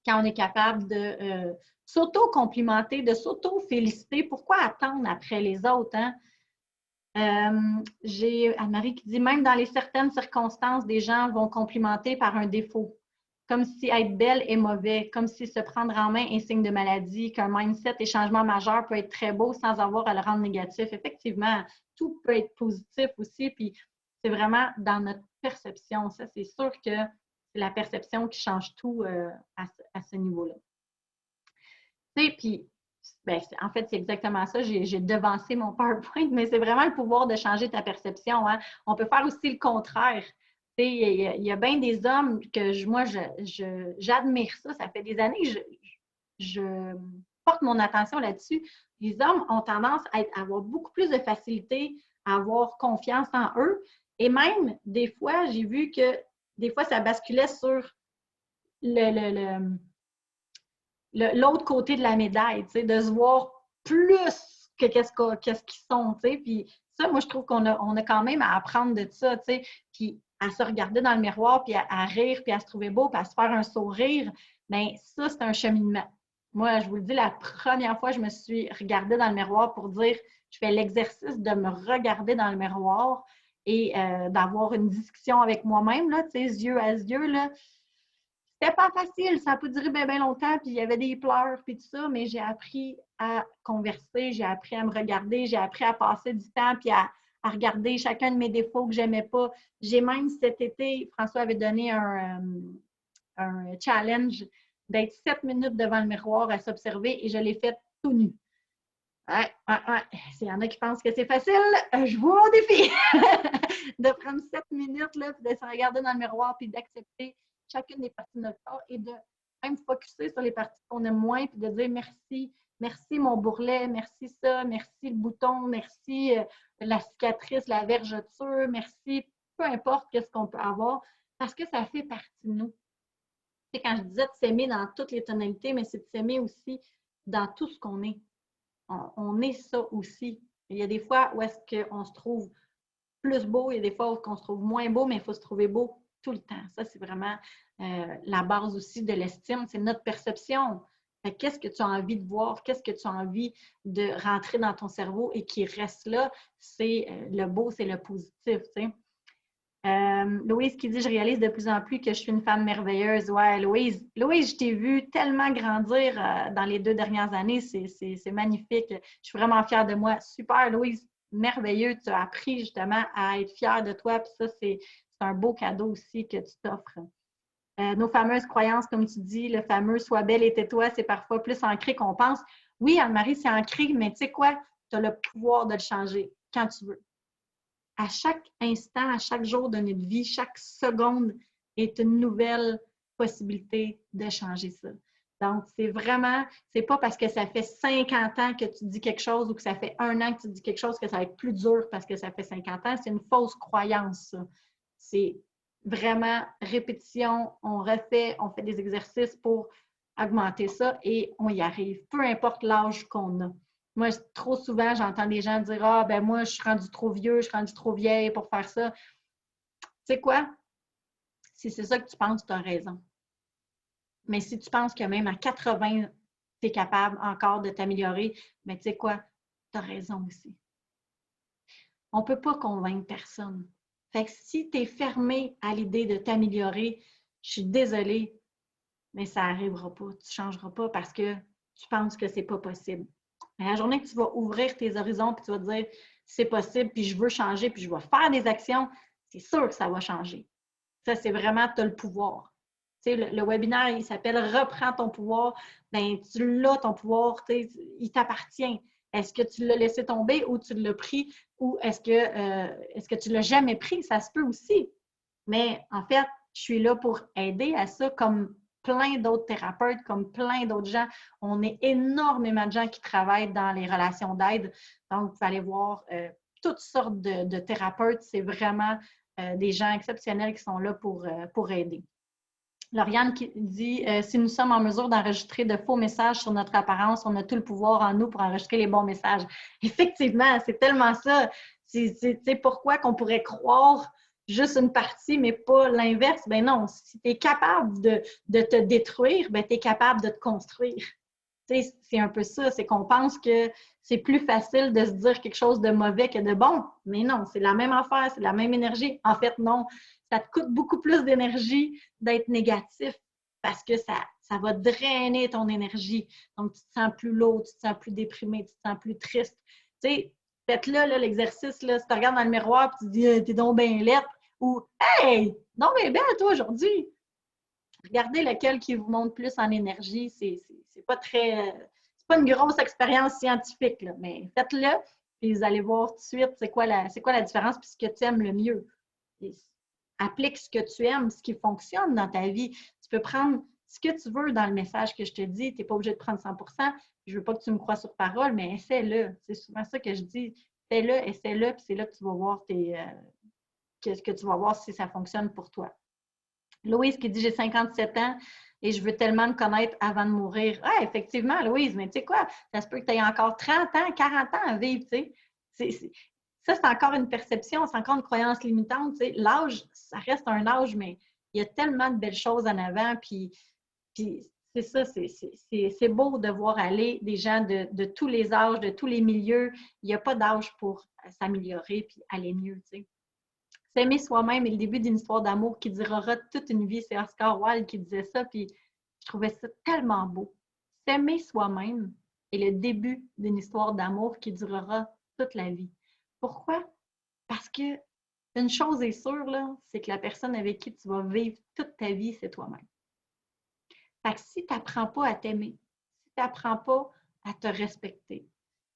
quand on est capable de s'auto-complimenter, de s'auto-féliciter, pourquoi attendre après les autres? Hein? J'ai Anne-Marie qui dit « Même dans les certaines circonstances, des gens vont complimenter par un défaut. Comme si être belle est mauvais, comme si se prendre en main est signe de maladie, qu'un mindset et changement majeur peut être très beau sans avoir à le rendre négatif. » Effectivement, tout peut être positif aussi, puis c'est vraiment dans notre perception. Ça, c'est sûr que c'est la perception qui change tout à ce niveau-là. Tu sais, puis, ben, en fait, c'est exactement ça. J'ai devancé mon PowerPoint, mais c'est vraiment le pouvoir de changer ta perception. Hein? On peut faire aussi le contraire. Tu sais, il y a bien des hommes que moi, j'admire ça. Ça fait des années que je porte mon attention là-dessus. Les hommes ont tendance à avoir beaucoup plus de facilité à avoir confiance en eux. Et même, des fois, j'ai vu que des fois, ça basculait sur l'autre côté de la médaille, de se voir plus que qu'est-ce qu'ils sont. Puis ça, moi, je trouve qu'on a quand même à apprendre de ça, puis à se regarder dans le miroir, puis à rire, puis à se trouver beau, puis à se faire un sourire. Bien, ça, c'est un cheminement. Moi, je vous le dis, la première fois, je me suis regardée dans le miroir pour dire, je fais l'exercice de me regarder dans le miroir et d'avoir une discussion avec moi-même, là, tu sais, yeux à yeux, là. C'était pas facile, ça a pas duré bien longtemps, puis il y avait des pleurs, puis tout ça, mais j'ai appris à converser, j'ai appris à me regarder, j'ai appris à passer du temps, puis à regarder chacun de mes défauts que j'aimais pas. J'ai même cet été, François avait donné un challenge d'être 7 minutes devant le miroir à s'observer et je l'ai fait tout nu. Ouais, ouais, ouais. S'il y en a qui pensent que c'est facile, je vous au défi de prendre 7 minutes là, puis de se regarder dans le miroir puis d'accepter chacune des parties de notre corps et de même focusser sur les parties qu'on aime moins puis de dire merci, merci mon bourrelet, merci ça, merci le bouton, merci la cicatrice, la vergeture, merci peu importe qu'est-ce qu'on peut avoir parce que ça fait partie de nous. C'est quand je disais de s'aimer dans toutes les tonalités, mais c'est de s'aimer aussi dans tout ce qu'on est. On est ça aussi. Il y a des fois où est-ce qu'on se trouve plus beau, il y a des fois où on se trouve moins beau, mais il faut se trouver beau tout le temps. Ça, c'est vraiment la base aussi de l'estime, c'est notre perception. Qu'est-ce que tu as envie de voir? Qu'est-ce que tu as envie de rentrer dans ton cerveau et qui reste là? C'est le beau, c'est le positif, tu sais. Louise qui dit « Je réalise de plus en plus que je suis une femme merveilleuse. » Ouais, Louise, je t'ai vue tellement grandir dans les 2 dernières années. C'est magnifique. Je suis vraiment fière de moi. Super, Louise, merveilleux. Tu as appris justement à être fière de toi. Puis ça, c'est un beau cadeau aussi que tu t'offres. Nos fameuses croyances, comme tu dis, le fameux « Sois belle et tais-toi », c'est parfois plus ancré qu'on pense. Oui, Anne-Marie, c'est ancré, mais tu sais quoi? Tu as le pouvoir de le changer quand tu veux. À chaque instant, à chaque jour de notre vie, chaque seconde est une nouvelle possibilité de changer ça. Donc, c'est vraiment, c'est pas parce que ça fait 50 ans que tu dis quelque chose ou que ça fait 1 an que tu dis quelque chose que ça va être plus dur parce que ça fait 50 ans. C'est une fausse croyance, ça. C'est vraiment répétition, on refait, on fait des exercices pour augmenter ça et on y arrive, peu importe l'âge qu'on a. Moi, trop souvent, j'entends des gens dire « Ah, ben moi, je suis rendu trop vieux, je suis rendu trop vieille pour faire ça. » Tu sais quoi? Si c'est ça que tu penses, tu as raison. Mais si tu penses que même à 80, tu es capable encore de t'améliorer, bien, tu sais quoi? Tu as raison aussi. On ne peut pas convaincre personne. Fait que si tu es fermé à l'idée de t'améliorer, je suis désolée, mais ça n'arrivera pas. Tu ne changeras pas parce que tu penses que ce n'est pas possible. Mais la journée que tu vas ouvrir tes horizons et tu vas te dire c'est possible, puis je veux changer, puis je vais faire des actions, c'est sûr que ça va changer. Ça, c'est vraiment, tu as le pouvoir. Tu sais, le webinaire, il s'appelle Reprends ton pouvoir. Bien, tu l'as, ton pouvoir, il t'appartient. Est-ce que tu l'as laissé tomber ou tu l'as pris ou est-ce que tu ne l'as jamais pris? Ça se peut aussi. Mais en fait, je suis là pour aider à ça comme plein d'autres thérapeutes, comme plein d'autres gens. On est énormément de gens qui travaillent dans les relations d'aide. Donc, vous allez voir toutes sortes de thérapeutes. C'est vraiment des gens exceptionnels qui sont là pour aider. Lauriane qui dit si nous sommes en mesure d'enregistrer de faux messages sur notre apparence, on a tout le pouvoir en nous pour enregistrer les bons messages. Effectivement, c'est tellement ça. C'est pourquoi qu'on pourrait croire juste une partie, mais pas l'inverse. Ben non, si tu es capable de te détruire, ben tu es capable de te construire. C'est un peu ça, c'est qu'on pense que c'est plus facile de se dire quelque chose de mauvais que de bon. Mais non, c'est la même affaire, c'est la même énergie. En fait, non, ça te coûte beaucoup plus d'énergie d'être négatif parce que ça va drainer ton énergie. Donc, tu te sens plus lourd, tu te sens plus déprimé, tu te sens plus triste. Tu sais, faites-le, l'exercice, là, si tu regardes dans le miroir et tu te dis « t'es donc bien laide » ou « Hey, non mais belle toi aujourd'hui ». Regardez lequel qui vous montre plus en énergie. C'est pas très. C'est pas une grosse expérience scientifique, là, mais faites-le, puis vous allez voir tout de suite c'est quoi la différence puis ce que tu aimes le mieux. Et applique ce que tu aimes, ce qui fonctionne dans ta vie. Tu peux prendre ce que tu veux dans le message que je te dis. Tu n'es pas obligé de prendre 100%. Je ne veux pas que tu me crois sur parole, mais essaie-le. C'est souvent ça que je dis. Fais-le, essaie-le, puis c'est là que tu vas voir que tu vas voir si ça fonctionne pour toi. Louise qui dit « J'ai 57 ans et je veux tellement me connaître avant de mourir. » Oui, effectivement, Louise, mais tu sais quoi? Ça se peut que tu aies encore 30 ans, 40 ans à vivre, tu sais. Ça, c'est encore une perception, c'est encore une croyance limitante. Tu sais. L'âge, ça reste un âge, mais il y a tellement de belles choses en avant. Puis c'est ça, c'est beau de voir aller des gens de tous les âges, de tous les milieux. Il n'y a pas d'âge pour s'améliorer puis aller mieux, tu sais. S'aimer soi-même est le début d'une histoire d'amour qui durera toute une vie. C'est Oscar Wilde qui disait ça, puis je trouvais ça tellement beau. S'aimer soi-même est le début d'une histoire d'amour qui durera toute la vie. Pourquoi? Parce que une chose est sûre, là, c'est que la personne avec qui tu vas vivre toute ta vie, c'est toi-même. Fait que si tu n'apprends pas à t'aimer, si tu n'apprends pas à te respecter,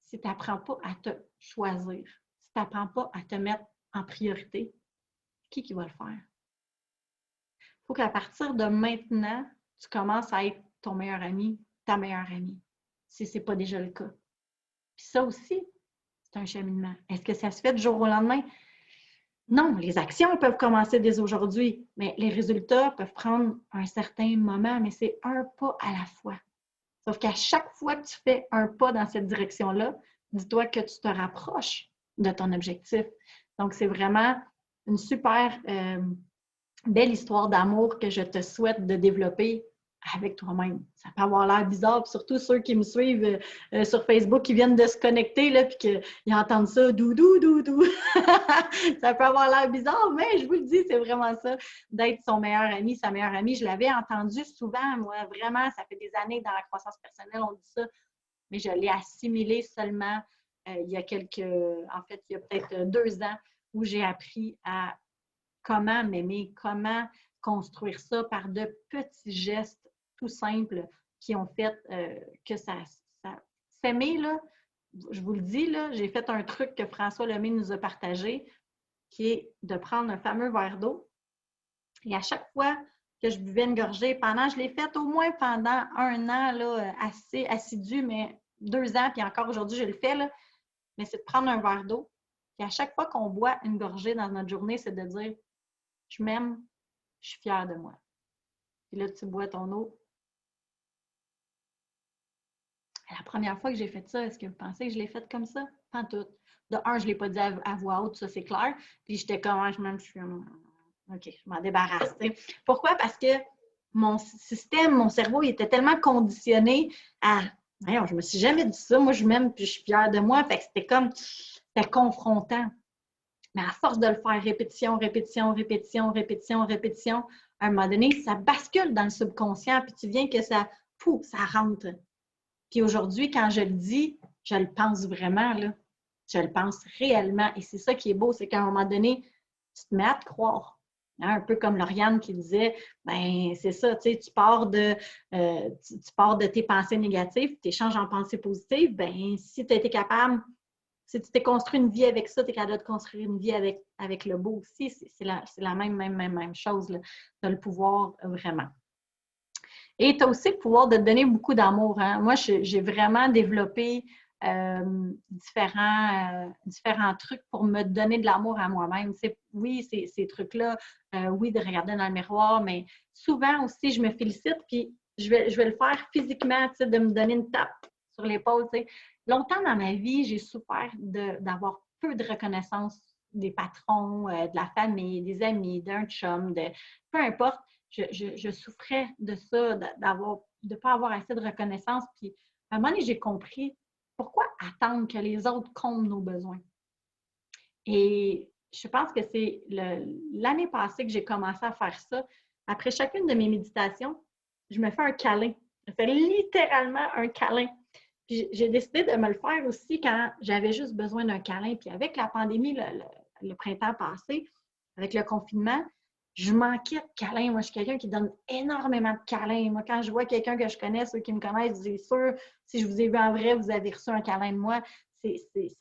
si tu n'apprends pas à te choisir, si tu n'apprends pas à te mettre en priorité, qui va le faire? Il faut qu'à partir de maintenant, tu commences à être ton meilleur ami, ta meilleure amie, si ce n'est pas déjà le cas. Puis ça aussi, c'est un cheminement. Est-ce que ça se fait du jour au lendemain? Non, les actions peuvent commencer dès aujourd'hui, mais les résultats peuvent prendre un certain moment, mais c'est un pas à la fois. Sauf qu'à chaque fois que tu fais un pas dans cette direction-là, dis-toi que tu te rapproches de ton objectif. Donc, c'est vraiment une super belle histoire d'amour que je te souhaite de développer avec toi-même. Ça peut avoir l'air bizarre, puis surtout ceux qui me suivent sur Facebook, qui viennent de se connecter, là, puis qu'ils entendent ça, doudou, doudou. Ça peut avoir l'air bizarre, mais je vous le dis, c'est vraiment ça, d'être son meilleur ami, sa meilleure amie. Je l'avais entendu souvent, moi, vraiment, ça fait des années dans la croissance personnelle, on dit ça, mais je l'ai assimilé seulement il y a il y a peut-être 2 ans, où j'ai appris à comment m'aimer, comment construire ça par de petits gestes tout simples qui ont fait que ça s'aimer, là, je vous le dis, là, j'ai fait un truc que François Lemay nous a partagé, qui est de prendre un fameux verre d'eau. Et à chaque fois que je buvais une gorgée, je l'ai fait au moins pendant 1 an, là, assez assidu, mais 2 ans, puis encore aujourd'hui, je le fais, là, mais c'est de prendre un verre d'eau. Et à chaque fois qu'on boit une gorgée dans notre journée, c'est de dire je m'aime, je suis fière de moi. Puis là, tu bois ton eau. La première fois que j'ai fait ça, est-ce que vous pensez que je l'ai fait comme ça? Pas tout. De un, je ne l'ai pas dit à voix haute, ça c'est clair. Puis j'étais comme, je m'aime, je suis OK, je m'en débarrasse. Pourquoi? Parce que mon système, mon cerveau, il était tellement conditionné à voyons, je me suis jamais dit ça, moi je m'aime puis je suis fière de moi. Fait que c'était confrontant. Mais à force de le faire répétition, répétition, répétition, répétition, répétition, à un moment donné, ça bascule dans le subconscient, puis tu viens que ça rentre. Puis aujourd'hui, quand je le dis, je le pense vraiment, là. Je le pense réellement. Et c'est ça qui est beau, c'est qu'à un moment donné, tu te mets à te croire. Hein, un peu comme Lauriane qui disait, ben c'est ça, tu sais, tu pars de tes pensées négatives, tu échanges en pensées positives, ben si tu as été capable, si tu t'es construit une vie avec ça, tu es capable de construire une vie avec le beau aussi. C'est la même chose. Tu as le pouvoir vraiment. Et tu as aussi le pouvoir de te donner beaucoup d'amour. Hein? Moi, j'ai vraiment développé différents trucs pour me donner de l'amour à moi-même. Oui, ces trucs-là, oui, de regarder dans le miroir, mais souvent aussi, je me félicite, puis je vais le faire physiquement, de me donner une tape sur l'épaule. Longtemps dans ma vie, j'ai souffert d'avoir peu de reconnaissance des patrons, de la famille, des amis, d'un chum, peu importe. Je souffrais de ça, de ne pas avoir assez de reconnaissance. Puis, à un moment donné, j'ai compris pourquoi attendre que les autres comblent nos besoins. Et je pense que c'est l'année passée que j'ai commencé à faire ça. Après chacune de mes méditations, je me fais un câlin. Je me fais littéralement un câlin. Puis j'ai décidé de me le faire aussi quand j'avais juste besoin d'un câlin. Puis avec la pandémie, le printemps passé, avec le confinement, je manquais de câlins. Moi, je suis quelqu'un qui donne énormément de câlins. Moi, quand je vois quelqu'un que je connais, ceux qui me connaissent, c'est sûr, si je vous ai vu en vrai, vous avez reçu un câlin de moi.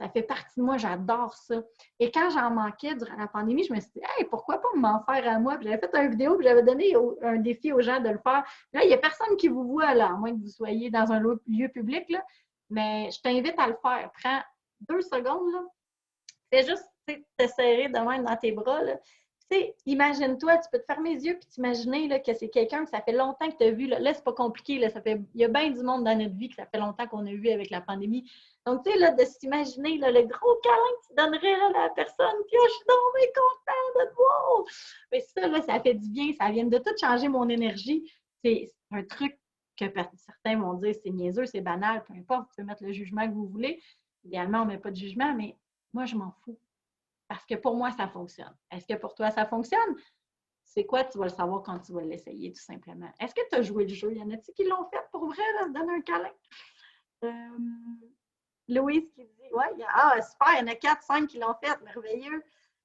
Ça fait partie de moi, j'adore ça. Et quand j'en manquais durant la pandémie, je me suis dit, hey, pourquoi pas m'en faire à moi? Puis j'avais fait une vidéo, puis j'avais donné un défi aux gens de le faire. Là, il n'y a personne qui vous voit, là, à moins que vous soyez dans un lieu public, là. Mais je t'invite à le faire. Prends 2 secondes, là. Fais juste te serrer de même dans tes bras, là. Imagine-toi, tu peux te fermer les yeux et t'imaginer là, que c'est quelqu'un que ça fait longtemps que tu as vu. Là, c'est pas compliqué. Là, il y a bien du monde dans notre vie que ça fait longtemps qu'on a vu avec la pandémie. Donc, tu sais, là, de s'imaginer le gros câlin que tu donnerais là, à la personne. Puis, oh, je suis donc contente de te voir. Mais ça, là, ça fait du bien. Ça vient de tout changer mon énergie. C'est un truc que certains vont dire c'est niaiseux, c'est banal, peu importe. Vous pouvez mettre le jugement que vous voulez. Idéalement, on ne met pas de jugement, mais moi, je m'en fous. parce que pour moi, ça fonctionne. Est-ce que pour toi, ça fonctionne? C'est quoi? Tu vas le savoir quand tu vas l'essayer, tout simplement. Est-ce que tu as joué le jeu? Y en a-t-il qui l'ont fait pour vrai, là, se donner un câlin? Louise qui dit, ouais, super, il y en a 4, 5 qui l'ont fait, merveilleux.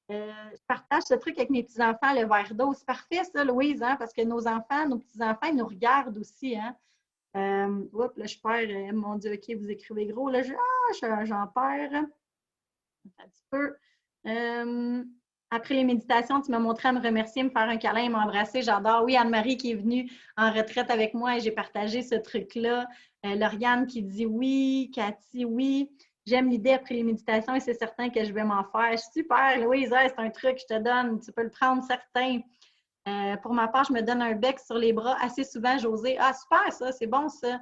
Je partage ce truc avec mes petits-enfants, le verre d'eau. C'est parfait, ça, Louise, hein, parce que nos enfants, nos petits-enfants, ils nous regardent aussi. Hein. Oups, là, je perds. Mon Dieu, OK, vous écrivez gros. Là, j'en perds. Un petit peu. Après les méditations, tu m'as montré à me remercier, me faire un câlin, m'embrasser. J'adore. Oui, Anne-Marie qui est venue en retraite avec moi et j'ai partagé ce truc-là. Lauriane qui dit oui. Cathy, oui. J'aime l'idée après les méditations et c'est certain que je vais m'en faire. Super, Louise, c'est un truc que je te donne. Tu peux le prendre, certain. Pour ma part, je me donne un bec sur les bras assez souvent, José. Ah, super, ça, c'est bon, ça.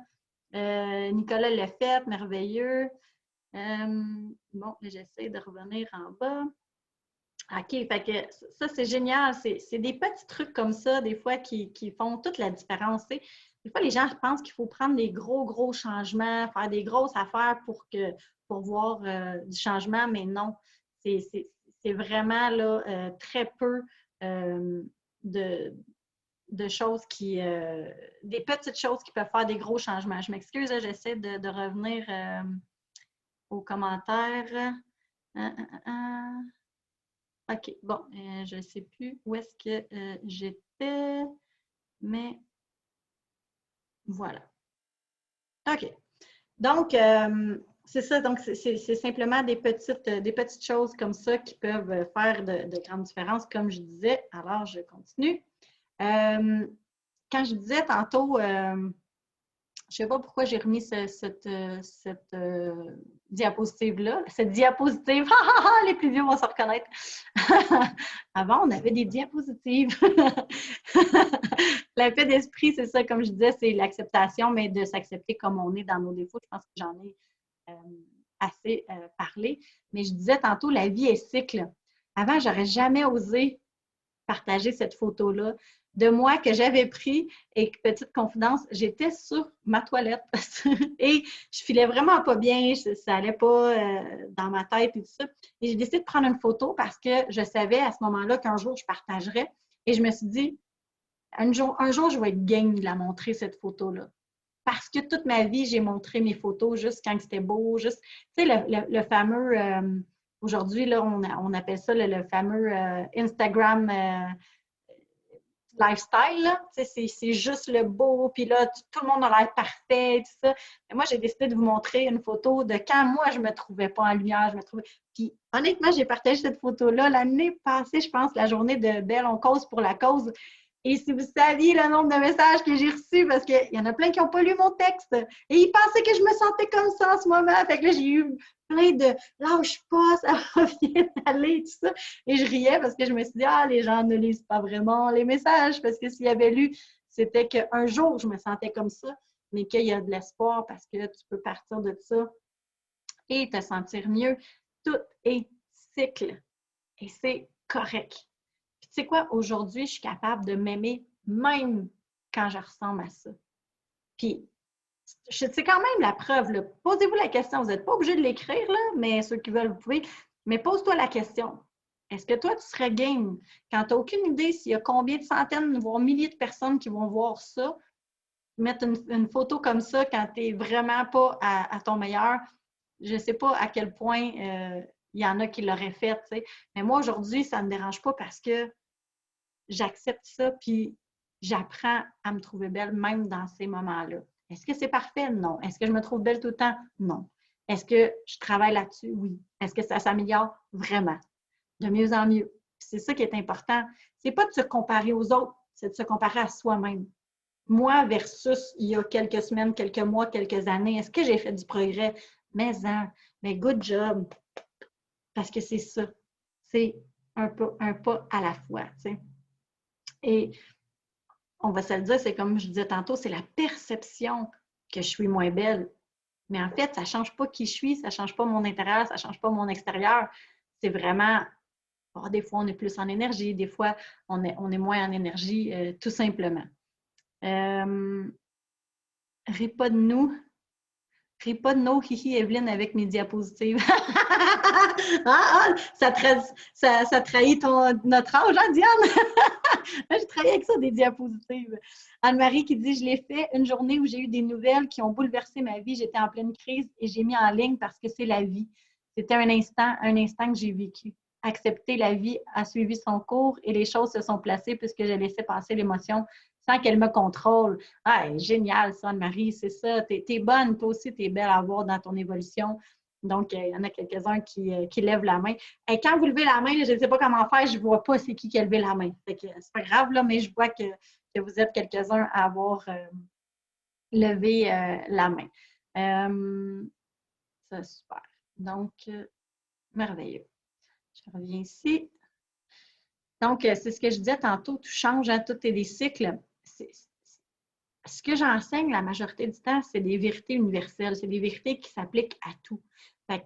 Nicolas l'a fait, merveilleux. Bon, j'essaie de revenir en bas. OK, fait que ça, c'est génial. C'est des petits trucs comme ça, des fois, qui font toute la différence. T'sais. Des fois, les gens pensent qu'il faut prendre des gros changements, faire des grosses affaires pour voir du changement, mais non. C'est vraiment là, très peu de, de choses des petites choses qui peuvent faire des gros changements. Je m'excuse, j'essaie de revenir aux commentaires. OK, bon, je ne sais plus où est-ce que j'étais, mais voilà. OK. Donc, c'est ça. Donc, c'est simplement des petites choses comme ça qui peuvent faire de grandes différences, comme je disais. Alors, je continue. Quand je disais tantôt, je ne sais pas pourquoi j'ai remis cette diapositive-là. Cette diapositive, les plus vieux vont se reconnaître. Avant, on avait des diapositives. La paix d'esprit, c'est ça, comme je disais, c'est l'acceptation, mais de s'accepter comme on est dans nos défauts. Je pense que j'en ai assez parlé. Mais je disais tantôt, la vie est cycle. Avant, je n'aurais jamais osé partager cette photo-là de moi que j'avais pris et petite confidence, j'étais sur ma toilette et je filais vraiment pas bien, ça allait pas dans ma tête et tout ça. Et j'ai décidé de prendre une photo parce que je savais à ce moment-là qu'un jour je partagerais et je me suis dit, un jour je vais être game de la montrer, cette photo-là. Parce que toute ma vie, j'ai montré mes photos juste quand c'était beau, juste, tu sais, le fameux, aujourd'hui, là, on appelle ça le fameux Instagram lifestyle, là. C'est juste le beau, puis là, tout le monde a l'air parfait, tout ça. Mais moi, j'ai décidé de vous montrer une photo de quand moi, je ne me trouvais pas en lumière, je me trouvais... Puis honnêtement, j'ai partagé cette photo-là l'année passée, je pense, la journée de Belle, on cause pour la cause. Et si vous saviez le nombre de messages que j'ai reçus, parce qu'il y en a plein qui n'ont pas lu mon texte, et ils pensaient que je me sentais comme ça en ce moment. Fait que là, j'ai eu plein de lâche pas, ça va bien aller, tout ça. Et je riais parce que je me suis dit, les gens ne lisent pas vraiment les messages, parce que s'ils avaient lu, c'était qu'un jour, je me sentais comme ça, mais qu'il y a de l'espoir parce que tu peux partir de ça et te sentir mieux. Tout est cycle et c'est correct. Puis tu sais quoi, aujourd'hui, je suis capable de m'aimer même quand je ressemble à ça. Puis, c'est quand même la preuve. Posez-vous la question. Vous n'êtes pas obligé de l'écrire, là, mais ceux qui veulent, vous pouvez. Mais pose-toi la question. Est-ce que toi, tu serais game quand tu n'as aucune idée s'il y a combien de centaines, voire milliers de personnes qui vont voir ça, mettre une photo comme ça quand tu n'es vraiment pas à ton meilleur? Je ne sais pas à quel point il y en a qui l'auraient fait, tu sais. Mais moi, aujourd'hui, ça ne me dérange pas parce que j'accepte ça, puis j'apprends à me trouver belle même dans ces moments-là. Est-ce que c'est parfait? Non. Est-ce que je me trouve belle tout le temps? Non. Est-ce que je travaille là-dessus? Oui. Est-ce que ça s'améliore? Vraiment. De mieux en mieux. C'est ça qui est important. C'est pas de se comparer aux autres, c'est de se comparer à soi-même. Moi versus il y a quelques semaines, quelques mois, quelques années, est-ce que j'ai fait du progrès? Mais good job. Parce que c'est ça. C'est un pas à la fois. T'sais. Et on va se le dire, c'est comme je disais tantôt, c'est la perception que je suis moins belle. Mais en fait, ça ne change pas qui je suis, ça ne change pas mon intérieur, ça ne change pas mon extérieur. C'est vraiment, des fois, on est plus en énergie, des fois, on est moins en énergie, tout simplement. Ris pas de nous. Ris pas de nos hihi Evelyne avec mes diapositives. Ça trahit notre âge, hein, Diane? J'ai travaillé avec ça, des diapositives. Anne-Marie qui dit « Je l'ai fait une journée où j'ai eu des nouvelles qui ont bouleversé ma vie. J'étais en pleine crise et j'ai mis en ligne parce que c'est la vie. C'était un instant que j'ai vécu. Accepter la vie a suivi son cours et les choses se sont placées puisque j'ai laissé passer l'émotion sans qu'elle me contrôle. » Ah, génial ça, Anne-Marie, c'est ça. T'es bonne, toi aussi, t'es belle à voir dans ton évolution. Donc, il y en a quelques-uns qui lèvent la main. Et quand vous levez la main, je ne sais pas comment faire, je ne vois pas c'est qui a levé la main. C'est pas grave, là, mais je vois que vous êtes quelques-uns à avoir levé la main. Ça, super. Donc, merveilleux. Je reviens ici. Donc, c'est ce que je disais tantôt, tout change, hein, tout est des cycles. Ce que j'enseigne la majorité du temps, c'est des vérités universelles. C'est des vérités qui s'appliquent à tout. Fait que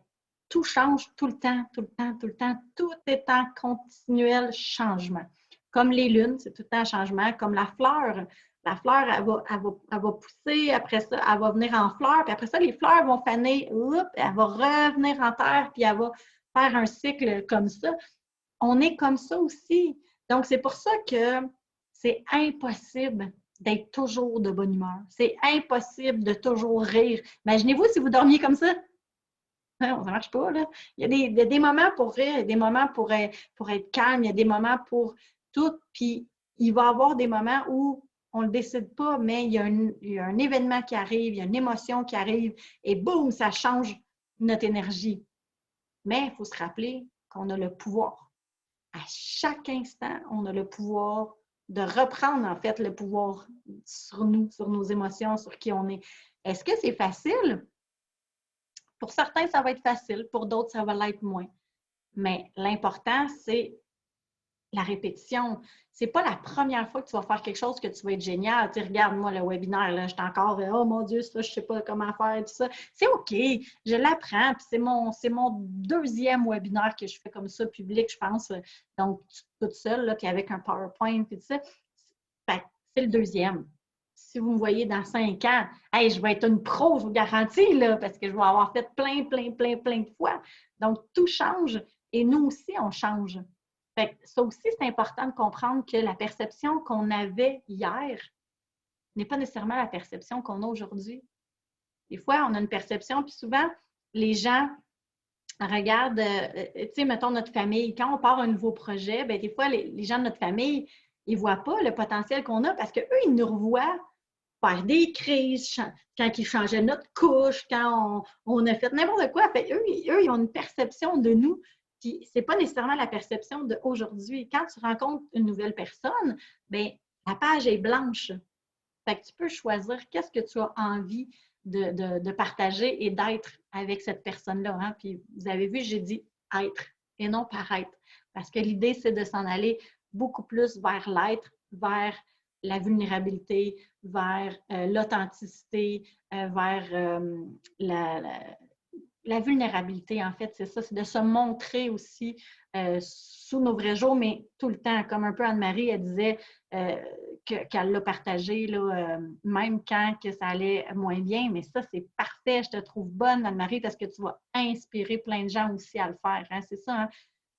tout change tout le temps, tout le temps, tout le temps. Tout est en continuel changement. Comme les lunes, c'est tout le temps un changement. Comme la fleur, elle va pousser, après ça, elle va venir en fleur, puis après ça, les fleurs vont faner, elle va revenir en terre, puis elle va faire un cycle comme ça. On est comme ça aussi. Donc, c'est pour ça que c'est impossible d'être toujours de bonne humeur. C'est impossible de toujours rire. Imaginez-vous si vous dormiez comme ça. Non, ça ne marche pas, là. Il y a des moments pour rire, il y a des moments pour être calme, il y a des moments pour tout. Puis, il va y avoir des moments où on ne le décide pas, mais il y a un événement qui arrive, il y a une émotion qui arrive et boum, ça change notre énergie. Mais il faut se rappeler qu'on a le pouvoir. À chaque instant, on a le pouvoir de reprendre, en fait, le pouvoir sur nous, sur nos émotions, sur qui on est. Est-ce que c'est facile? Pour certains, ça va être facile. Pour d'autres, ça va l'être moins. Mais l'important, c'est la répétition. C'est pas la première fois que tu vas faire quelque chose que tu vas être génial. Tu sais, regarde-moi le webinaire, là, j'étais encore « Oh mon Dieu, ça, je sais pas comment faire, tout ça. » C'est OK, je l'apprends. Puis c'est mon deuxième webinaire que je fais comme ça, public, je pense. Donc, toute seule, là, puis avec un PowerPoint, puis tout ça. C'est le deuxième. Si vous me voyez dans 5 ans, hey, je vais être une pro, je vous garantis, là, parce que je vais avoir fait plein de fois. Donc, tout change et nous aussi, on change. Fait que ça aussi, c'est important de comprendre que la perception qu'on avait hier n'est pas nécessairement la perception qu'on a aujourd'hui. Des fois, on a une perception, puis souvent, les gens regardent, tu sais, mettons notre famille. Quand on part un nouveau projet, bien, des fois, les gens de notre famille, ils ne voient pas le potentiel qu'on a parce qu'eux, ils nous revoient faire des crises, quand ils changeaient notre couche, quand on a fait n'importe quoi. Fait, eux, ils ont une perception de nous. Puis, ce n'est pas nécessairement la perception d'aujourd'hui. Quand tu rencontres une nouvelle personne, bien, la page est blanche. Fait que tu peux choisir qu'est-ce que tu as envie de partager et d'être avec cette personne-là. Hein? Puis, vous avez vu, j'ai dit être et non paraître. Parce que l'idée, c'est de s'en aller beaucoup plus vers l'être, vers la vulnérabilité, vers l'authenticité, vers la vulnérabilité, en fait, c'est ça, c'est de se montrer aussi sous nos vrais jours, mais tout le temps, comme un peu Anne-Marie, elle disait qu'elle l'a partagé, là, même quand que ça allait moins bien, mais ça, c'est parfait, je te trouve bonne, Anne-Marie, parce que tu vas inspirer plein de gens aussi à le faire, hein, c'est ça, hein?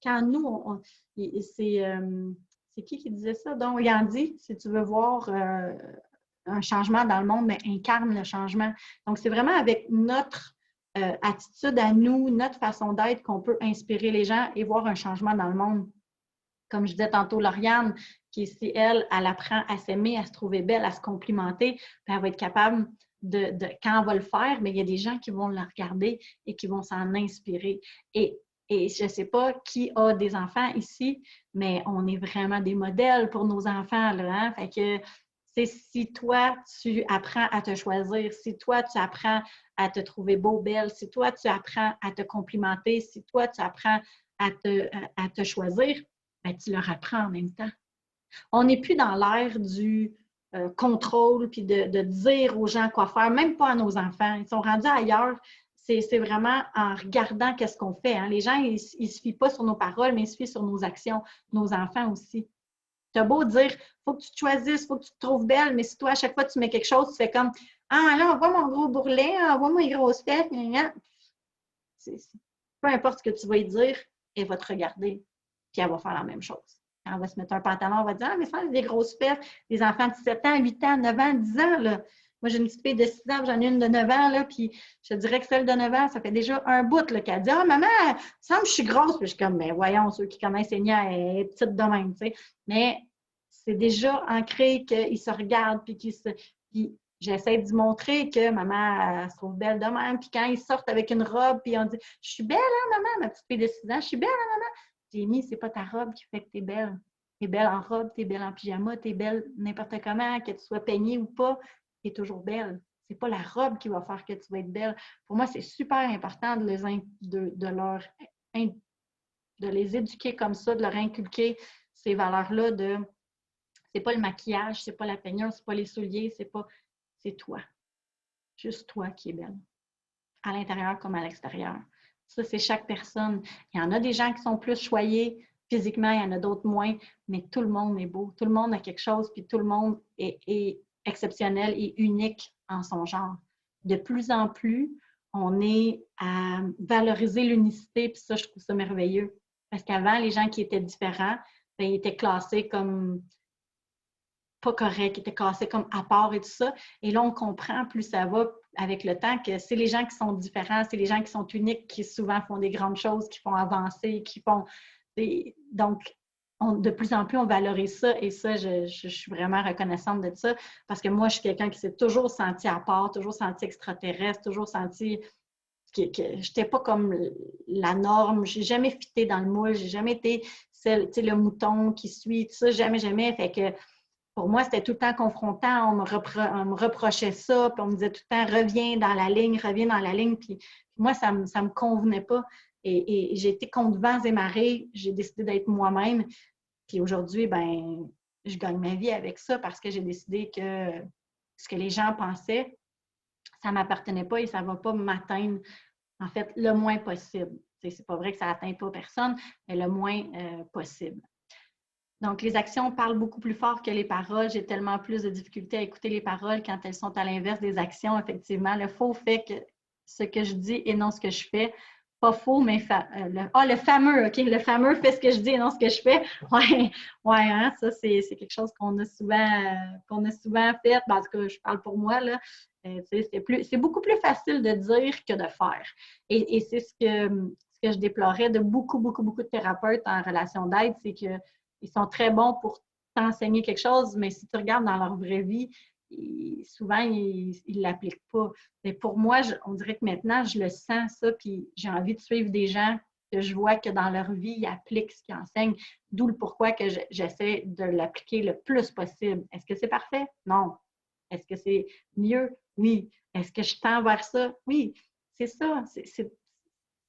Quand nous, c'est qui disait ça? Donc, Gandhi, si tu veux voir un changement dans le monde, mais incarne le changement. Donc, c'est vraiment avec notre attitude à nous, notre façon d'être qu'on peut inspirer les gens et voir un changement dans le monde. Comme je disais tantôt, Lauriane, qui ici, elle apprend à s'aimer, à se trouver belle, à se complimenter, puis elle va être capable quand elle va le faire, mais il y a des gens qui vont la regarder et qui vont s'en inspirer. Et je ne sais pas qui a des enfants ici, mais on est vraiment des modèles pour nos enfants, là, hein? Fait que si toi, tu apprends à te choisir, si toi, tu apprends à te trouver beau, belle, si toi, tu apprends à te complimenter, si toi, tu apprends à te choisir, bien, tu leur apprends en même temps. On n'est plus dans l'ère du contrôle puis de dire aux gens quoi faire, même pas à nos enfants. Ils sont rendus ailleurs. C'est vraiment en regardant qu'est-ce qu'on fait. Hein. Les gens, ils ne se fient pas sur nos paroles, mais ils se fient sur nos actions. Nos enfants aussi. Tu as beau dire, il faut que tu te choisisses, il faut que tu te trouves belle, mais si toi, à chaque fois, tu mets quelque chose, tu fais comme, Ah, là, on voit mon gros bourrelet, on voit mes grosses fesses, gna, gna. Peu importe ce que tu vas lui dire, elle va te regarder, puis elle va faire la même chose. Quand elle va se mettre un pantalon, elle va dire: ah, mais ça, c'est des grosses fesses, des enfants de 7 ans, 8 ans, 9 ans, 10 ans, là. Moi, j'ai une petite fille de 6 ans, j'en ai une de 9 ans, là, puis je te dirais que celle de 9 ans, ça fait déjà un bout là, qu'elle dit: ah, maman, il me semble que je suis grosse. Puis je suis comme: mais voyons, ceux qui connaissent Seigneur, elle est petite de même, tu sais. Mais c'est déjà ancré qu'ils se regardent, puis qu'ils se. Puis j'essaie d'y montrer que maman elle se trouve belle de même. Puis quand ils sortent avec une robe, puis on dit: je suis belle, hein, maman, ma petite fille de 6 ans, je suis belle, hein, maman. J'ai mis: c'est pas ta robe qui fait que tu es belle. Tu es belle en robe, tu es belle en pyjama, tu es belle n'importe comment, que tu sois peignée ou pas, tu es toujours belle. C'est pas la robe qui va faire que tu vas être belle. Pour moi, c'est super important de les éduquer comme ça, de leur inculquer ces valeurs-là de c'est pas le maquillage, c'est pas la peignure, c'est pas les souliers, c'est toi. Juste toi qui es belle, à l'intérieur comme à l'extérieur. Ça, c'est chaque personne. Il y en a des gens qui sont plus choyés physiquement, il y en a d'autres moins, mais tout le monde est beau. Tout le monde a quelque chose, puis tout le monde est exceptionnel et unique en son genre. De plus en plus, on est à valoriser l'unicité, puis ça, je trouve ça merveilleux. Parce qu'avant, les gens qui étaient différents, bien, ils étaient classés comme pas corrects, ils étaient classés comme à part et tout ça. Et là, on comprend, plus ça va avec le temps, que c'est les gens qui sont différents, c'est les gens qui sont uniques qui souvent font des grandes choses, qui font avancer, qui font. Donc, de plus en plus, on valorise ça et ça, je suis vraiment reconnaissante de ça parce que moi, je suis quelqu'un qui s'est toujours senti à part, toujours senti extraterrestre, toujours senti que je n'étais pas comme la norme. Je n'ai jamais fité dans le moule, je n'ai jamais été celle, le mouton qui suit, tout ça, jamais, jamais. Fait que pour moi, c'était tout le temps confrontant. On me reprochait ça, puis on me disait tout le temps: reviens dans la ligne, reviens dans la ligne. Puis moi, ça ne me convenait pas. Et j'ai été contre vents et marées. J'ai décidé d'être moi-même. Puis aujourd'hui, ben, je gagne ma vie avec ça parce que j'ai décidé que ce que les gens pensaient, ça ne m'appartenait pas et ça ne va pas m'atteindre, en fait, le moins possible. C'est pas vrai que ça n'atteint pas personne, mais le moins possible. Donc, les actions parlent beaucoup plus fort que les paroles. J'ai tellement plus de difficultés à écouter les paroles quand elles sont à l'inverse des actions, effectivement. Le faux fait que ce que je dis et non ce que je fais. Pas faux, mais le fameux, OK? Le fameux fait ce que je dis et non ce que je fais. Oui, ouais, hein? Ça, c'est quelque chose qu'on a souvent fait. Ben, en tout cas, je parle pour moi, là. C'est beaucoup plus facile de dire que de faire. Et c'est ce que je déplorais de beaucoup, beaucoup, beaucoup de thérapeutes en relation d'aide, c'est que ils sont très bons pour t'enseigner quelque chose, mais si tu regardes dans leur vraie vie, souvent, ils ne l'appliquent pas. Mais pour moi, on dirait que maintenant, je le sens ça, puis j'ai envie de suivre des gens que je vois que dans leur vie, ils appliquent ce qu'ils enseignent, d'où le pourquoi que j'essaie de l'appliquer le plus possible. Est-ce que c'est parfait? Non. Est-ce que c'est mieux? Oui. Est-ce que je tends vers ça? Oui. C'est ça. C'est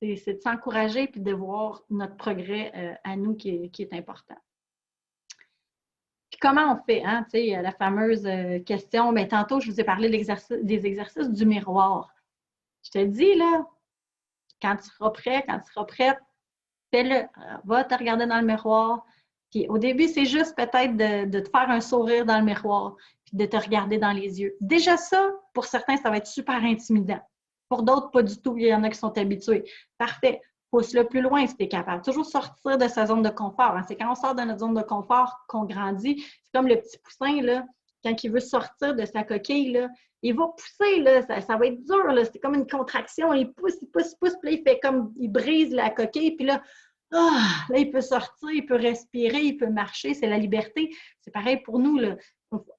de s'encourager puis de voir notre progrès à nous qui est important. Puis comment on fait, hein? Tu sais, la fameuse question, mais tantôt, je vous ai parlé des exercices du miroir. Je te dis, là, quand tu seras prêt, quand tu seras prête, fais-le. Va te regarder dans le miroir. Puis au début, c'est juste peut-être de te faire un sourire dans le miroir, puis de te regarder dans les yeux. Déjà ça, pour certains, ça va être super intimidant. Pour d'autres, pas du tout. Il y en a qui sont habitués. Parfait. Pousse-le plus loin si tu es capable. Toujours sortir de sa zone de confort. Hein. C'est quand on sort de notre zone de confort qu'on grandit. C'est comme le petit poussin, là, quand il veut sortir de sa coquille, là, il va pousser, là, ça va être dur, là. C'est comme une contraction. Il pousse, il pousse, il pousse, puis là, il fait comme, il brise la coquille, puis là, là, il peut sortir, il peut respirer, il peut marcher. C'est la liberté. C'est pareil pour nous, là.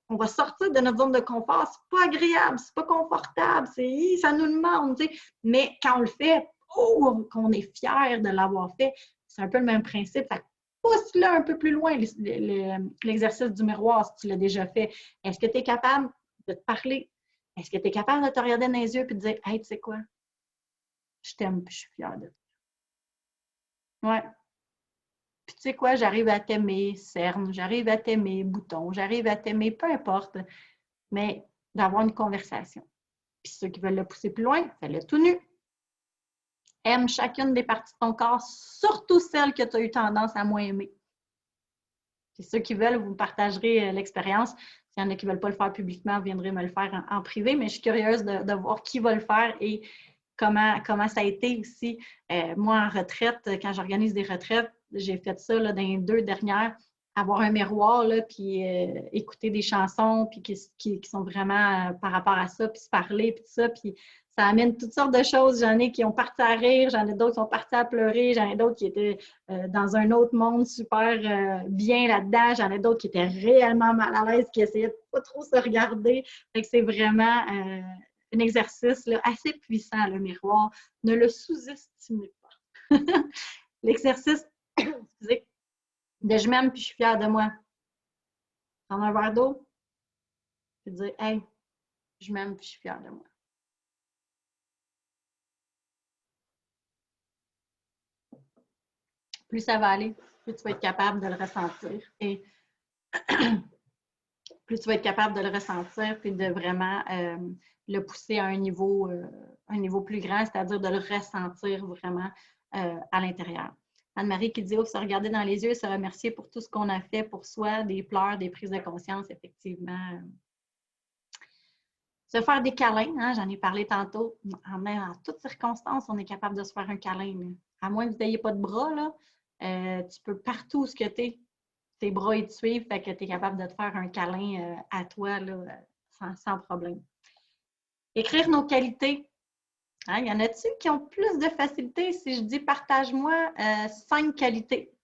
On va sortir de notre zone de confort. C'est pas agréable, c'est pas confortable, ça nous demande, tu sais. Mais quand on le fait, qu'on est fier de l'avoir fait, c'est un peu le même principe. Fait pousse-le un peu plus loin, l'exercice du miroir, si tu l'as déjà fait. Est-ce que tu es capable de te parler? Est-ce que tu es capable de te regarder dans les yeux et de dire: hey, tu sais quoi? Je t'aime et je suis fière de toi. Ouais. Puis tu sais quoi? J'arrive à t'aimer, cerne, j'arrive à t'aimer, bouton, j'arrive à t'aimer, peu importe, mais d'avoir une conversation. Puis ceux qui veulent le pousser plus loin, fais-le tout nu. Aime chacune des parties de ton corps, surtout celles que tu as eu tendance à moins aimer. Puis ceux qui veulent, vous partagerez l'expérience. S'il y en a qui ne veulent pas le faire publiquement, vous viendrez me le faire en privé, mais je suis curieuse de voir qui va le faire et comment ça a été aussi. Moi, en retraite, quand j'organise des retraites, j'ai fait ça là, dans les 2 dernières, avoir un miroir, là, puis écouter des chansons, puis qui sont vraiment par rapport à ça, puis se parler, puis tout ça, puis ça amène toutes sortes de choses. J'en ai qui ont parti à rire, j'en ai d'autres qui sont partis à pleurer, j'en ai d'autres qui étaient dans un autre monde super bien là-dedans, j'en ai d'autres qui étaient réellement mal à l'aise, qui essayaient de pas trop se regarder. Fait que c'est vraiment un exercice là, assez puissant, le miroir. Ne le sous-estimez pas. L'exercice, excusez, de je m'aime puis je suis fière de moi. Prendre un verre d'eau, puis dire hey, je m'aime puis je suis fière de moi. Plus ça va aller, plus tu vas être capable de le ressentir. Et plus tu vas être capable de le ressentir puis de vraiment le pousser à un niveau plus grand, c'est-à-dire de le ressentir vraiment à l'intérieur. Anne-Marie qui dit « se regarder dans les yeux et se remercier pour tout ce qu'on a fait pour soi, des pleurs, des prises de conscience, effectivement. » Se faire des câlins, hein, j'en ai parlé tantôt, en toutes circonstances, on est capable de se faire un câlin. Là. À moins que vous n'ayez pas de bras, là, tu peux partout où tu es, tes bras ils te suivent, fait que tu es capable de te faire un câlin à toi là, sans problème. Écrire nos qualités. Hein, y en a-tu qui ont plus de facilité si je dis partage-moi 5 qualités?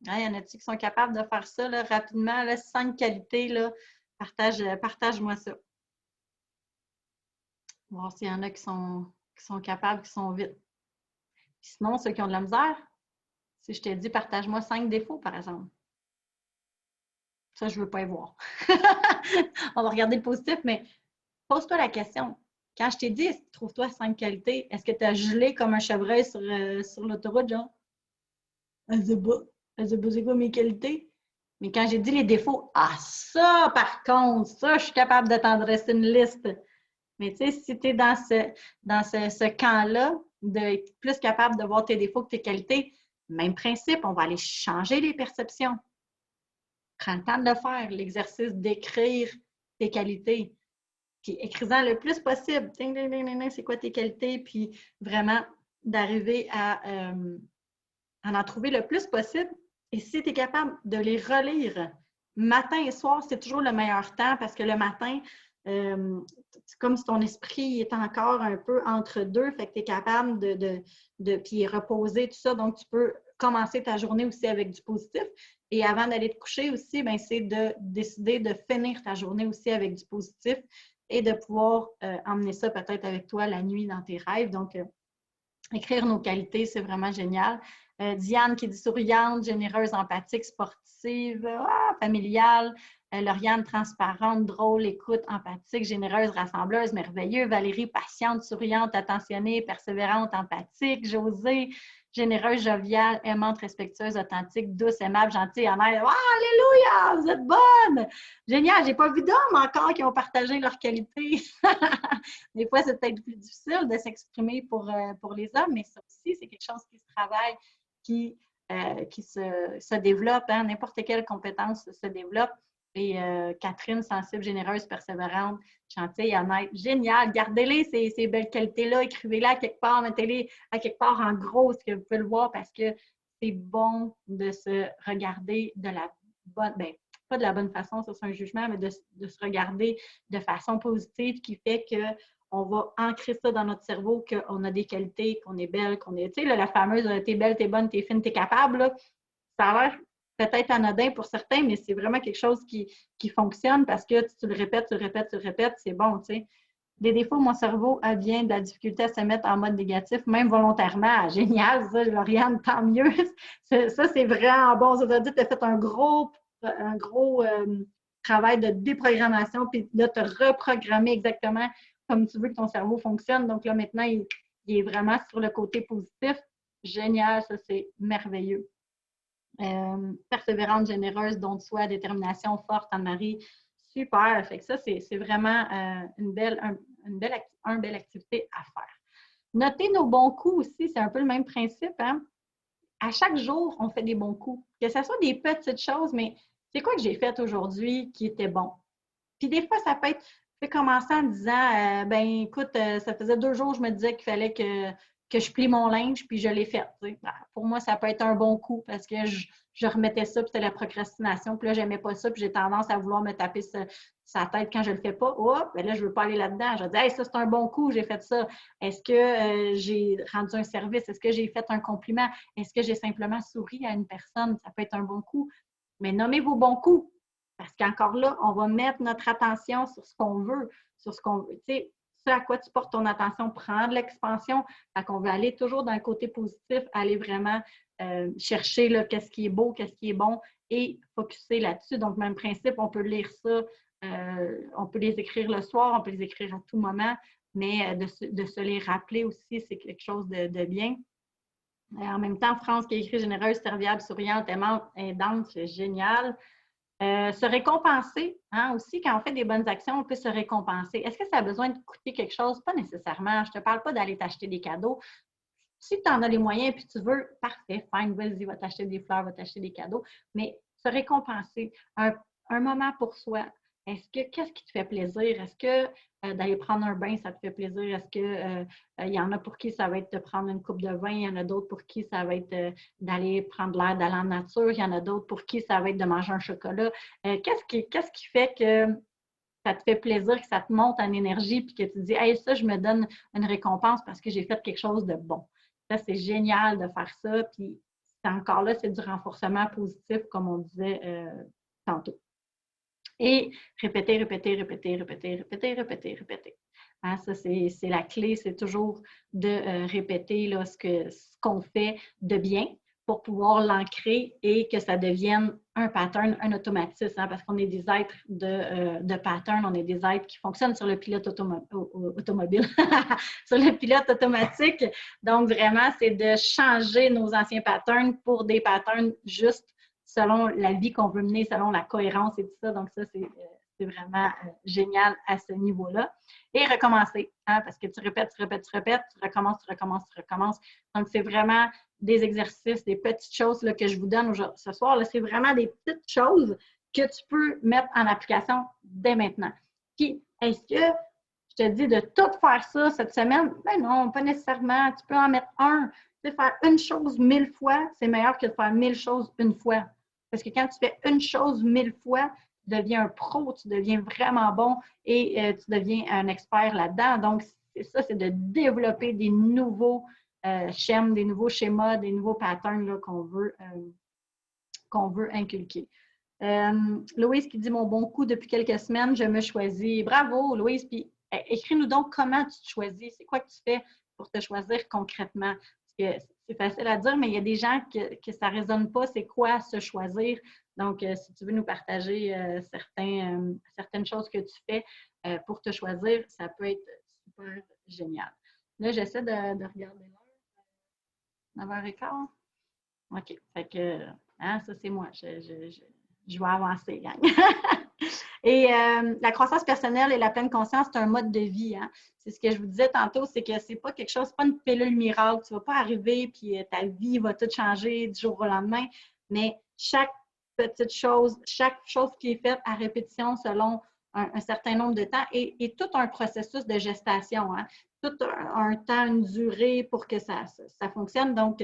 Hein, y en a-tu qui sont capables de faire ça là, rapidement, là, 5 qualités, là, partage-moi ça. Voir s'il y en a qui sont capables, qui sont vite. Puis sinon, ceux qui ont de la misère, si je t'ai dit partage-moi 5 défauts, par exemple. Ça, je ne veux pas y voir. On va regarder le positif, mais pose-toi la question. Quand je t'ai dit, trouve-toi 5 qualités, est-ce que tu as gelé comme un chevreuil sur l'autoroute, genre? Je sais pas. Je sais pas c'est quoi mes qualités. Mais quand j'ai dit les défauts, ah ça, par contre, ça, je suis capable de t'en dresser une liste. Mais tu sais, si tu es dans ce camp-là, d'être plus capable de voir tes défauts que tes qualités, même principe, on va aller changer les perceptions. Prends le temps de le faire, l'exercice d'écrire tes qualités. Puis écris-en le plus possible. Ding, ding, ding, ding, c'est quoi tes qualités? Puis vraiment d'arriver à en trouver le plus possible. Et si tu es capable de les relire matin et soir, c'est toujours le meilleur temps parce que le matin, c'est comme si ton esprit est encore un peu entre deux, fait que tu es capable puis reposer, tout ça. Donc, tu peux commencer ta journée aussi avec du positif. Et avant d'aller te coucher aussi, ben, c'est de décider de finir ta journée aussi avec du positif et de pouvoir emmener ça peut-être avec toi la nuit dans tes rêves. Donc, écrire nos qualités, c'est vraiment génial. Diane qui dit souriante, généreuse, empathique, sportive, familiale. Lauriane, transparente, drôle, écoute, empathique, généreuse, rassembleuse, merveilleuse. Valérie, patiente, souriante, attentionnée, persévérante, empathique. Josée, généreuse, joviale, aimante, respectueuse, authentique, douce, aimable, gentille, honnête. Oh, alléluia, vous êtes bonne! Génial, j'ai pas vu d'hommes encore qui ont partagé leurs qualités. Des fois, c'est peut-être plus difficile de s'exprimer pour les hommes, mais ça aussi, c'est quelque chose qui se travaille, qui se développe. Hein? N'importe quelle compétence se développe. Et Catherine, sensible, généreuse, persévérante, gentille, honnête, génial. Gardez-les, ces belles qualités-là, écrivez-les à quelque part, mettez-les à quelque part en gros, ce que vous pouvez le voir, parce que c'est bon de se regarder de la bonne, bien, pas de la bonne façon, ça c'est un jugement, mais de se regarder de façon positive qui fait qu'on va ancrer ça dans notre cerveau, qu'on a des qualités, qu'on est belle, qu'on est, tu sais, la fameuse « t'es belle, t'es bonne, t'es fine, t'es capable », là, ça a l'air peut-être anodin pour certains, mais c'est vraiment quelque chose qui fonctionne parce que tu le répètes, tu le répètes, tu le répètes, c'est bon, tu sais. Des défauts, mon cerveau vient de la difficulté à se mettre en mode négatif, même volontairement. Génial, ça, Lauriane, tant mieux. Ça, c'est vraiment bon. Ça veut dire que tu as fait un gros travail de déprogrammation, puis de te reprogrammer exactement comme tu veux que ton cerveau fonctionne. Donc là, maintenant, il est vraiment sur le côté positif. Génial, ça, c'est merveilleux. Persévérante, généreuse, don de soi, détermination forte, Anne-Marie. Super. Fait que ça, c'est vraiment une belle activité à faire. Noter nos bons coups aussi, c'est un peu le même principe. Hein? À chaque jour, on fait des bons coups. Que ce soit des petites choses, mais c'est quoi que j'ai fait aujourd'hui qui était bon? Puis des fois, ça peut commencer en disant, ben écoute, ça faisait 2 jours, je me disais qu'il fallait que je plie mon linge, puis je l'ai fait. Ben, pour moi, ça peut être un bon coup parce que je remettais ça, puis c'était la procrastination, puis là, j'aimais pas ça, puis j'ai tendance à vouloir me taper sa tête quand je le fais pas. Oh, ben là, je veux pas aller là-dedans. Je dis, hey, ça, c'est un bon coup, j'ai fait ça. Est-ce que j'ai rendu un service? Est-ce que j'ai fait un compliment? Est-ce que j'ai simplement souri à une personne? Ça peut être un bon coup. Mais nommez vos bons coups. Parce qu'encore là, on va mettre notre attention sur ce qu'on veut, sur ce qu'on veut. Tu sais, ce à quoi tu portes ton attention prend de l'expansion. Fait qu'on veut aller toujours dans le côté positif, aller vraiment chercher qu'est-ce qui est beau, qu'est-ce qui est bon et focusser là-dessus. Donc, même principe, on peut lire ça, on peut les écrire le soir, on peut les écrire à tout moment, mais de se les rappeler aussi, c'est quelque chose de bien. En même temps, France qui a écrit généreuse, serviable, souriante, aimante, aidante, c'est génial. Se récompenser, hein, aussi, quand on fait des bonnes actions, on peut se récompenser. Est-ce que ça a besoin de coûter quelque chose? Pas nécessairement. Je ne te parle pas d'aller t'acheter des cadeaux. Si tu en as les moyens et tu veux, parfait, fine, vas-y, va t'acheter des fleurs, va t'acheter des cadeaux. Mais se récompenser, un moment pour soi. Qu'est-ce qui te fait plaisir? Est-ce que d'aller prendre un bain, ça te fait plaisir? Est-ce que il y en a pour qui ça va être de prendre une coupe de vin? Il y en a d'autres pour qui ça va être d'aller prendre l'air, d'aller en nature? Il y en a d'autres pour qui ça va être de manger un chocolat? Qu'est-ce qui fait que ça te fait plaisir, que ça te monte en énergie, puis que tu te dis, hey, ça, je me donne une récompense parce que j'ai fait quelque chose de bon. Ça, c'est génial de faire ça. Puis, encore là, c'est du renforcement positif, comme on disait tantôt. Et répéter, répéter, répéter, répéter, répéter, répéter, répéter. Hein, ça, c'est la clé, c'est toujours de répéter là, ce qu'on fait de bien pour pouvoir l'ancrer et que ça devienne un pattern, un automatisme, hein, parce qu'on est des êtres de pattern, on est des êtres qui fonctionnent sur le pilote automobile, sur le pilote automatique. Donc, vraiment, c'est de changer nos anciens patterns pour des patterns justes selon la vie qu'on veut mener, selon la cohérence et tout ça. Donc, ça, c'est vraiment génial à ce niveau-là. Et recommencer, hein, parce que tu répètes, tu répètes, tu répètes, tu recommences, tu recommences, tu recommences. Donc, c'est vraiment des exercices, des petites choses là, que je vous donne ce soir. C'est vraiment des petites choses que tu peux mettre en application dès maintenant. Puis, est-ce que je te dis de tout faire ça cette semaine? Ben non, pas nécessairement. Tu peux en mettre un. Tu sais, faire une chose 1000 fois, c'est meilleur que de faire 1000 choses une fois. Parce que quand tu fais une chose 1000 fois, tu deviens un pro, tu deviens vraiment bon et tu deviens un expert là-dedans. Donc, ça, c'est de développer des nouveaux schèmes, des nouveaux schémas, des nouveaux patterns qu'on veut inculquer. Louise qui dit « Mon bon coup depuis quelques semaines, je me choisis. » Bravo, Louise. Puis, écris-nous donc comment tu te choisis. C'est quoi que tu fais pour te choisir concrètement? Parce que c'est facile à dire, mais il y a des gens que ça ne résonne pas. C'est quoi se choisir? Donc, si tu veux nous partager certaines choses que tu fais pour te choisir, ça peut être super génial. Là, j'essaie de regarder l'heure. 9h15? OK. Fait que, hein, ça, c'est moi. Je vais avancer, gang. Et la croissance personnelle et la pleine conscience, c'est un mode de vie. Hein? C'est ce que je vous disais tantôt, c'est que c'est pas quelque chose, c'est pas une pilule miracle. Tu vas pas arriver puis ta vie va tout changer du jour au lendemain. Mais chaque petite chose, chaque chose qui est faite à répétition selon un certain nombre de temps et tout un processus de gestation. Hein? Tout un temps, une durée pour que ça fonctionne. Donc,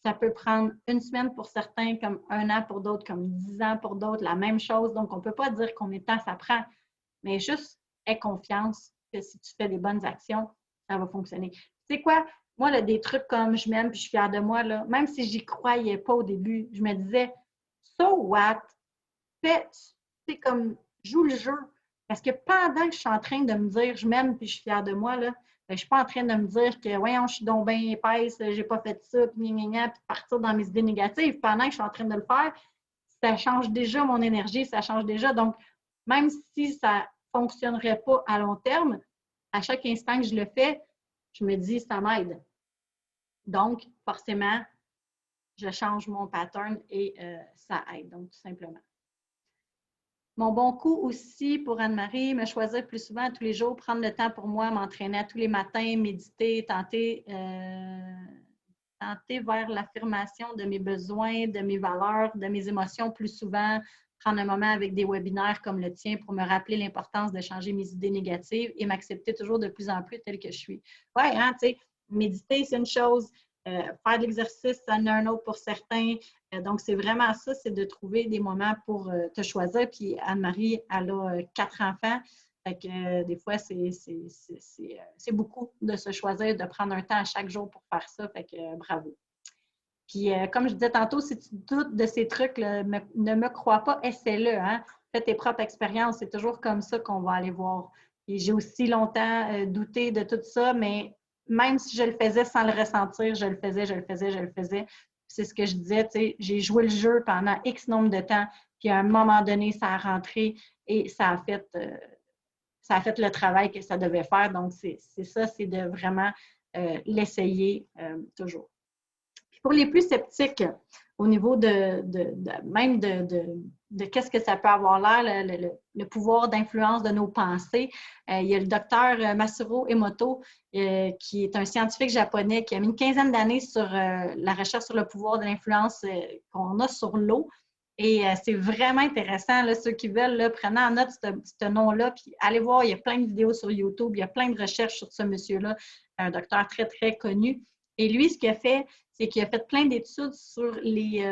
ça peut prendre une semaine pour certains, comme 1 an pour d'autres, comme 10 ans pour d'autres, la même chose. Donc, on ne peut pas dire combien de temps ça prend, mais juste aie confiance que si tu fais des bonnes actions, ça va fonctionner. Tu sais quoi? Moi, là, des trucs comme je m'aime puis je suis fière de moi, là, même si j'y croyais pas au début, je me disais, so what? C'est comme, joue le jeu. Parce que pendant que je suis en train de me dire je m'aime puis je suis fière de moi, là, je ne suis pas en train de me dire que, voyons, je suis donc bien épaisse, j'ai pas fait ça, puis puis partir dans mes idées négatives. Pendant que je suis en train de le faire, ça change déjà mon énergie, ça change déjà. Donc, même si ça ne fonctionnerait pas à long terme, à chaque instant que je le fais, je me dis, ça m'aide. Donc, forcément, je change mon pattern et ça aide, donc tout simplement. Mon bon coup aussi pour Anne-Marie, me choisir plus souvent tous les jours, prendre le temps pour moi, m'entraîner tous les matins, méditer, tenter vers l'affirmation de mes besoins, de mes valeurs, de mes émotions plus souvent. prendre un moment avec des webinaires comme le tien pour me rappeler l'importance de changer mes idées négatives et m'accepter toujours de plus en plus telle que je suis. Oui, hein, tu sais, méditer, c'est une chose. Faire de l'exercice, ça en a un autre pour certains. Donc, c'est vraiment ça, c'est de trouver des moments pour te choisir. Puis Anne-Marie, elle a 4 enfants. Fait que des fois, c'est beaucoup de se choisir, de prendre un temps à chaque jour pour faire ça. Fait que bravo. Puis, comme je disais tantôt, si tu doutes de ces trucs, là, ne me crois pas, essaie-le. Hein? Fais tes propres expériences. C'est toujours comme ça qu'on va aller voir. Et j'ai aussi longtemps douté de tout ça, mais même si je le faisais sans le ressentir, je le faisais, je le faisais, je le faisais. C'est ce que je disais, tu sais, j'ai joué le jeu pendant X nombre de temps, puis à un moment donné, ça a rentré et ça a fait le travail que ça devait faire. Donc, c'est ça, c'est de vraiment l'essayer toujours. Pour les plus sceptiques, au niveau même de qu'est-ce que ça peut avoir l'air, le pouvoir d'influence de nos pensées, il y a le docteur Masaru Emoto, qui est un scientifique japonais qui a mis une quinzaine d'années sur la recherche sur le pouvoir de l'influence qu'on a sur l'eau. Et c'est vraiment intéressant, là, ceux qui veulent, là, prenez en note ce nom-là, puis allez voir, il y a plein de vidéos sur YouTube, il y a plein de recherches sur ce monsieur-là, un docteur très, très connu. Et lui, ce qu'il a fait, c'est qu'il a fait plein d'études sur les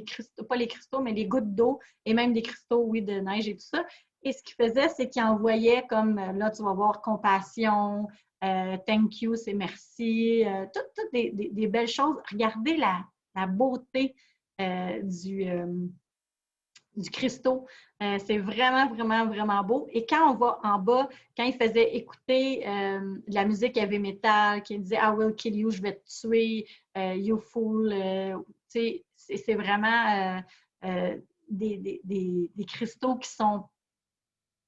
cristaux, pas les cristaux, mais les gouttes d'eau et même des cristaux, oui, de neige et tout ça. Et ce qu'il faisait, c'est qu'il envoyait comme, là, tu vas voir, compassion, thank you, c'est merci, toutes des belles choses. Regardez la beauté du cristaux. C'est vraiment, vraiment, vraiment beau. Et quand on va en bas, quand il faisait écouter de la musique heavy metal, qui disait I will kill you, je vais te tuer, you fool, c'est vraiment des cristaux qui sont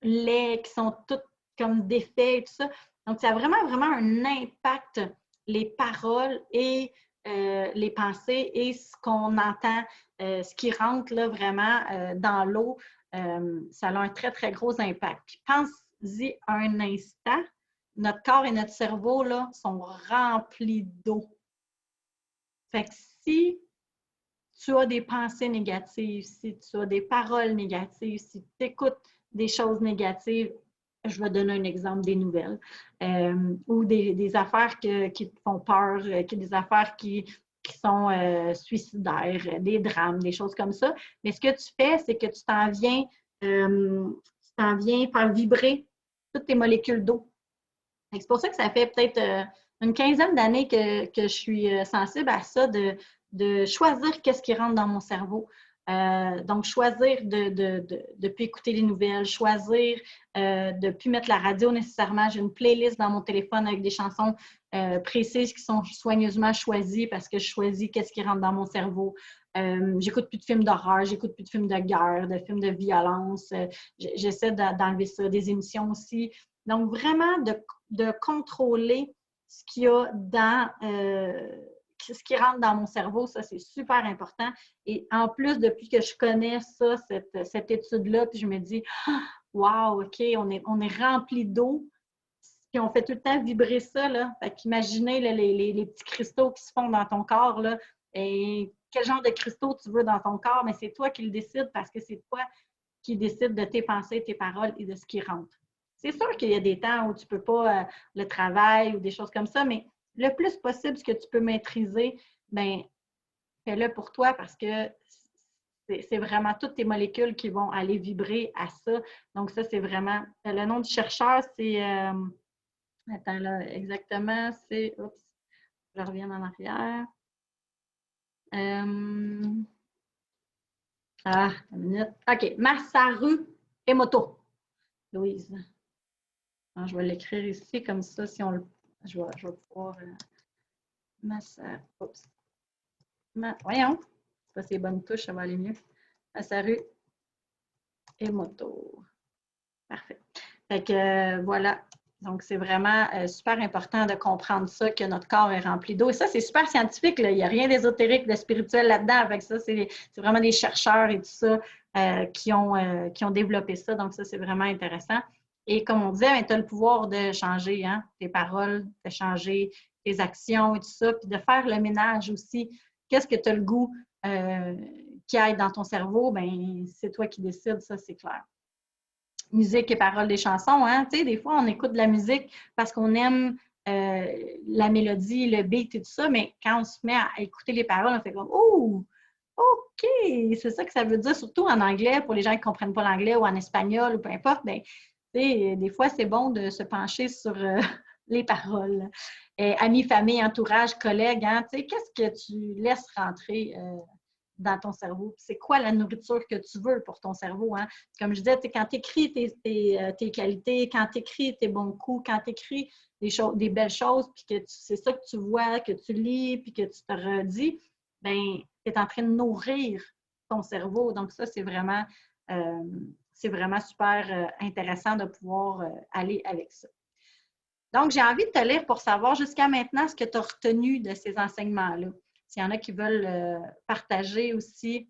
laids, qui sont tous comme défaits et tout ça. Donc, ça a vraiment, vraiment un impact, les paroles et les pensées et ce qu'on entend, ce qui rentre là, vraiment dans l'eau, ça a un très, très gros impact. Puis pense-y un instant, notre corps et notre cerveau là, sont remplis d'eau. Fait que si tu as des pensées négatives, si tu as des paroles négatives, si tu écoutes des choses négatives, je vais donner un exemple des nouvelles, ou des affaires qui te font peur, des affaires qui sont suicidaires, des drames, des choses comme ça. Mais ce que tu fais, c'est que tu t'en viens faire vibrer toutes tes molécules d'eau. C'est pour ça que ça fait peut-être une quinzaine d'années que je suis sensible à ça, de choisir qu'est-ce qui rentre dans mon cerveau. Donc, choisir de ne plus écouter les nouvelles, choisir de ne plus mettre la radio nécessairement. J'ai une playlist dans mon téléphone avec des chansons précises qui sont soigneusement choisies parce que je choisis qu'est-ce qui rentre dans mon cerveau. J'écoute plus de films d'horreur, j'écoute plus de films de guerre, de films de violence. J'essaie d'enlever ça, des émissions aussi. Donc, vraiment de contrôler ce qu'il y a dans ce qui rentre dans mon cerveau, ça, c'est super important. Et en plus, depuis que je connais ça, cette étude-là, puis je me dis, wow, OK, on est rempli d'eau, puis on fait tout le temps vibrer ça, là. Fait qu'imaginez là, les petits cristaux qui se font dans ton corps, là, et quel genre de cristaux tu veux dans ton corps, mais c'est toi qui le décides parce que c'est toi qui décides de tes pensées, tes paroles et de ce qui rentre. C'est sûr qu'il y a des temps où tu ne peux pas le travail ou des choses comme ça, mais le plus possible, ce que tu peux maîtriser, bien, fais-le pour toi parce que c'est vraiment toutes tes molécules qui vont aller vibrer à ça. Donc, ça, c'est vraiment... Le nom du chercheur, c'est... attends, là, exactement, c'est... Oups, je reviens en arrière. Une minute. OK, Masaru Emoto. Louise. Alors, je vais l'écrire ici, comme ça, si on le... Je vais pouvoir... Oups. Voyons. C'est pas ces bonnes touches, ça va aller mieux. Masaru Emoto. Parfait. Fait que voilà. Donc, c'est vraiment super important de comprendre ça, que notre corps est rempli d'eau. Et ça, c'est super scientifique, là. Il n'y a rien d'ésotérique, de spirituel là-dedans. Avec ça, c'est vraiment des chercheurs et tout ça qui ont développé ça. Donc, ça, c'est vraiment intéressant. Et comme on disait, tu as le pouvoir de changer tes paroles, de changer tes actions et tout ça, puis de faire le ménage aussi. Qu'est-ce que tu as le goût qui aille dans ton cerveau, ben c'est toi qui décides, ça, c'est clair. Musique et paroles des chansons, hein? Tu sais, des fois, on écoute de la musique parce qu'on aime la mélodie, le beat et tout ça, mais quand on se met à écouter les paroles, on fait comme « Oh! OK! » C'est ça que ça veut dire, surtout en anglais, pour les gens qui ne comprennent pas l'anglais ou en espagnol ou peu importe. Bien, tu sais, des fois, c'est bon de se pencher sur les paroles. Amis, famille, entourage, collègues, hein? Tu sais, qu'est-ce que tu laisses rentrer dans ton cerveau? C'est quoi la nourriture que tu veux pour ton cerveau? Hein? Comme je disais, quand tu écris tes qualités, quand tu écris tes bons coups, quand tu écris des belles choses, puis que c'est ça que tu vois, que tu lis, puis que tu te redis, bien, tu es en train de nourrir ton cerveau. Donc, ça, c'est vraiment super intéressant de pouvoir aller avec ça. Donc, j'ai envie de te lire pour savoir jusqu'à maintenant ce que tu as retenu de ces enseignements-là. S'il y en a qui veulent partager aussi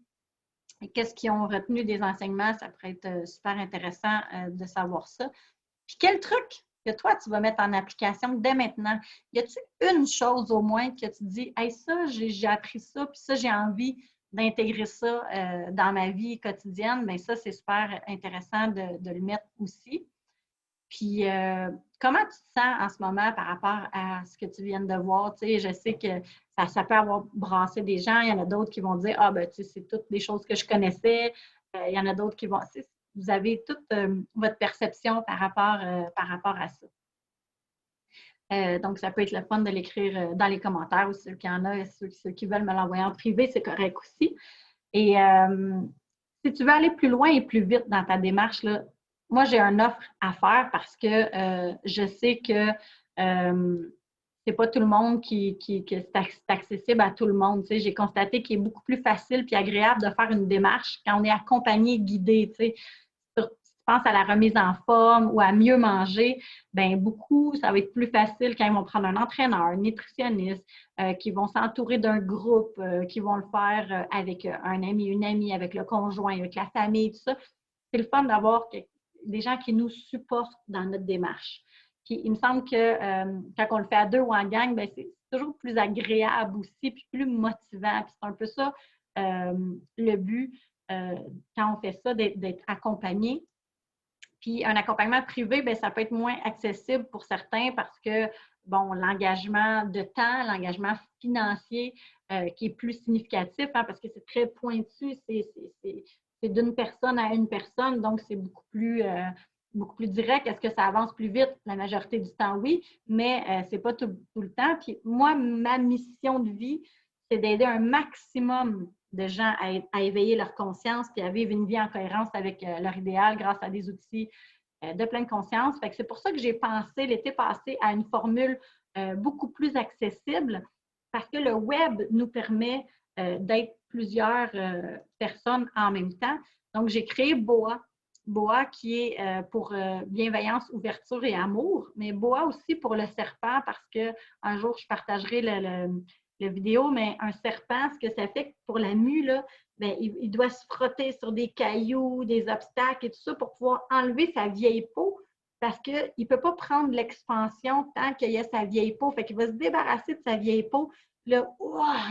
qu'est-ce qu'ils ont retenu des enseignements, ça pourrait être super intéressant de savoir ça. Puis, quel truc que toi, tu vas mettre en application dès maintenant? Y a-t-il une chose au moins que tu te dis, hey, ça, j'ai appris ça, puis ça, j'ai envie d'intégrer ça dans ma vie quotidienne? Bien, ça, c'est super intéressant de le mettre aussi. Puis, comment tu te sens en ce moment par rapport à ce que tu viens de voir? Tu sais, je sais que ça peut avoir brassé des gens. Il y en a d'autres qui vont dire, ah, ben, tu sais, c'est toutes des choses que je connaissais. Il y en a d'autres qui vont, vous avez toute votre perception par rapport à ça. Donc, ça peut être le fun de l'écrire dans les commentaires ou ceux qui en a, ceux qui veulent me l'envoyer en privé, c'est correct aussi. Et si tu veux aller plus loin et plus vite dans ta démarche, là, moi, j'ai une offre à faire parce que je sais que c'est pas tout le monde que c'est accessible à tout le monde. Tu sais, j'ai constaté qu'il est beaucoup plus facile et agréable de faire une démarche quand on est accompagné, guidé. Tu sais. Si tu penses à la remise en forme ou à mieux manger, bien beaucoup, ça va être plus facile quand ils vont prendre un entraîneur, un nutritionniste, qui vont s'entourer d'un groupe, qui vont le faire avec un ami, une amie, avec le conjoint, avec la famille, tout ça. C'est le fun d'avoir des gens qui nous supportent dans notre démarche. Puis, il me semble que quand on le fait à deux ou en gang, bien, c'est toujours plus agréable aussi, puis plus motivant. Puis c'est un peu ça le but quand on fait ça, d'être accompagné. Puis un accompagnement privé, bien, ça peut être moins accessible pour certains parce que, bon, l'engagement de temps, l'engagement financier qui est plus significatif, hein, parce que c'est très pointu, c'est d'une personne à une personne, donc c'est beaucoup plus direct. Est-ce que ça avance plus vite? La majorité du temps, oui, mais ce n'est pas tout le temps. Puis moi, ma mission de vie, c'est d'aider un maximum de gens à éveiller leur conscience puis à vivre une vie en cohérence avec leur idéal grâce à des outils de pleine conscience. Fait que c'est pour ça que j'ai pensé l'été passé à une formule beaucoup plus accessible parce que le web nous permet d'être plusieurs personnes en même temps. Donc, j'ai créé BOA. BOA qui est pour bienveillance, ouverture et amour, mais BOA aussi pour le serpent parce qu'un jour, je partagerai la vidéo, mais un serpent, ce que ça fait pour la mue, là, bien, il doit se frotter sur des cailloux, des obstacles et tout ça pour pouvoir enlever sa vieille peau parce qu'il ne peut pas prendre l'expansion tant qu'il y a sa vieille peau. Fait qu'il va se débarrasser de sa vieille peau. Puis là,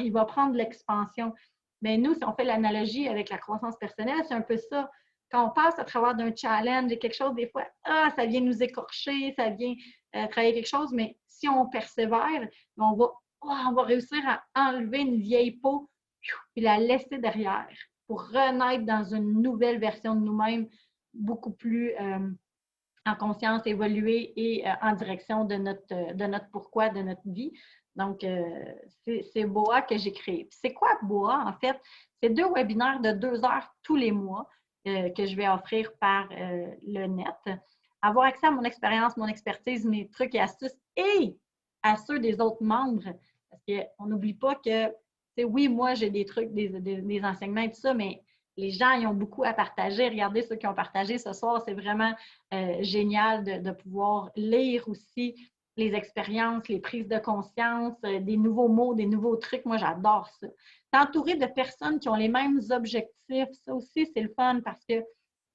il va prendre l'expansion. Mais nous, si on fait l'analogie avec la croissance personnelle, c'est un peu ça. Quand on passe à travers d'un challenge et quelque chose, des fois, ça vient nous écorcher, ça vient travailler quelque chose, mais si on persévère, on va réussir à enlever une vieille peau puis la laisser derrière pour renaître dans une nouvelle version de nous-mêmes, beaucoup plus en conscience, évoluer et en direction de notre pourquoi, de notre vie. Donc, c'est BOA que j'ai créé. C'est quoi BOA, en fait? C'est 2 webinaires de 2 heures tous les mois que je vais offrir par le net. Avoir accès à mon expérience, mon expertise, mes trucs et astuces et à ceux des autres membres. Parce qu'on n'oublie pas que, oui, moi, j'ai des trucs, des enseignements et tout ça, mais les gens, ils ont beaucoup à partager. Regardez ceux qui ont partagé ce soir. C'est vraiment génial de pouvoir lire aussi les expériences, les prises de conscience, des nouveaux mots, des nouveaux trucs. Moi, j'adore ça. T'entourer de personnes qui ont les mêmes objectifs, ça aussi, c'est le fun parce que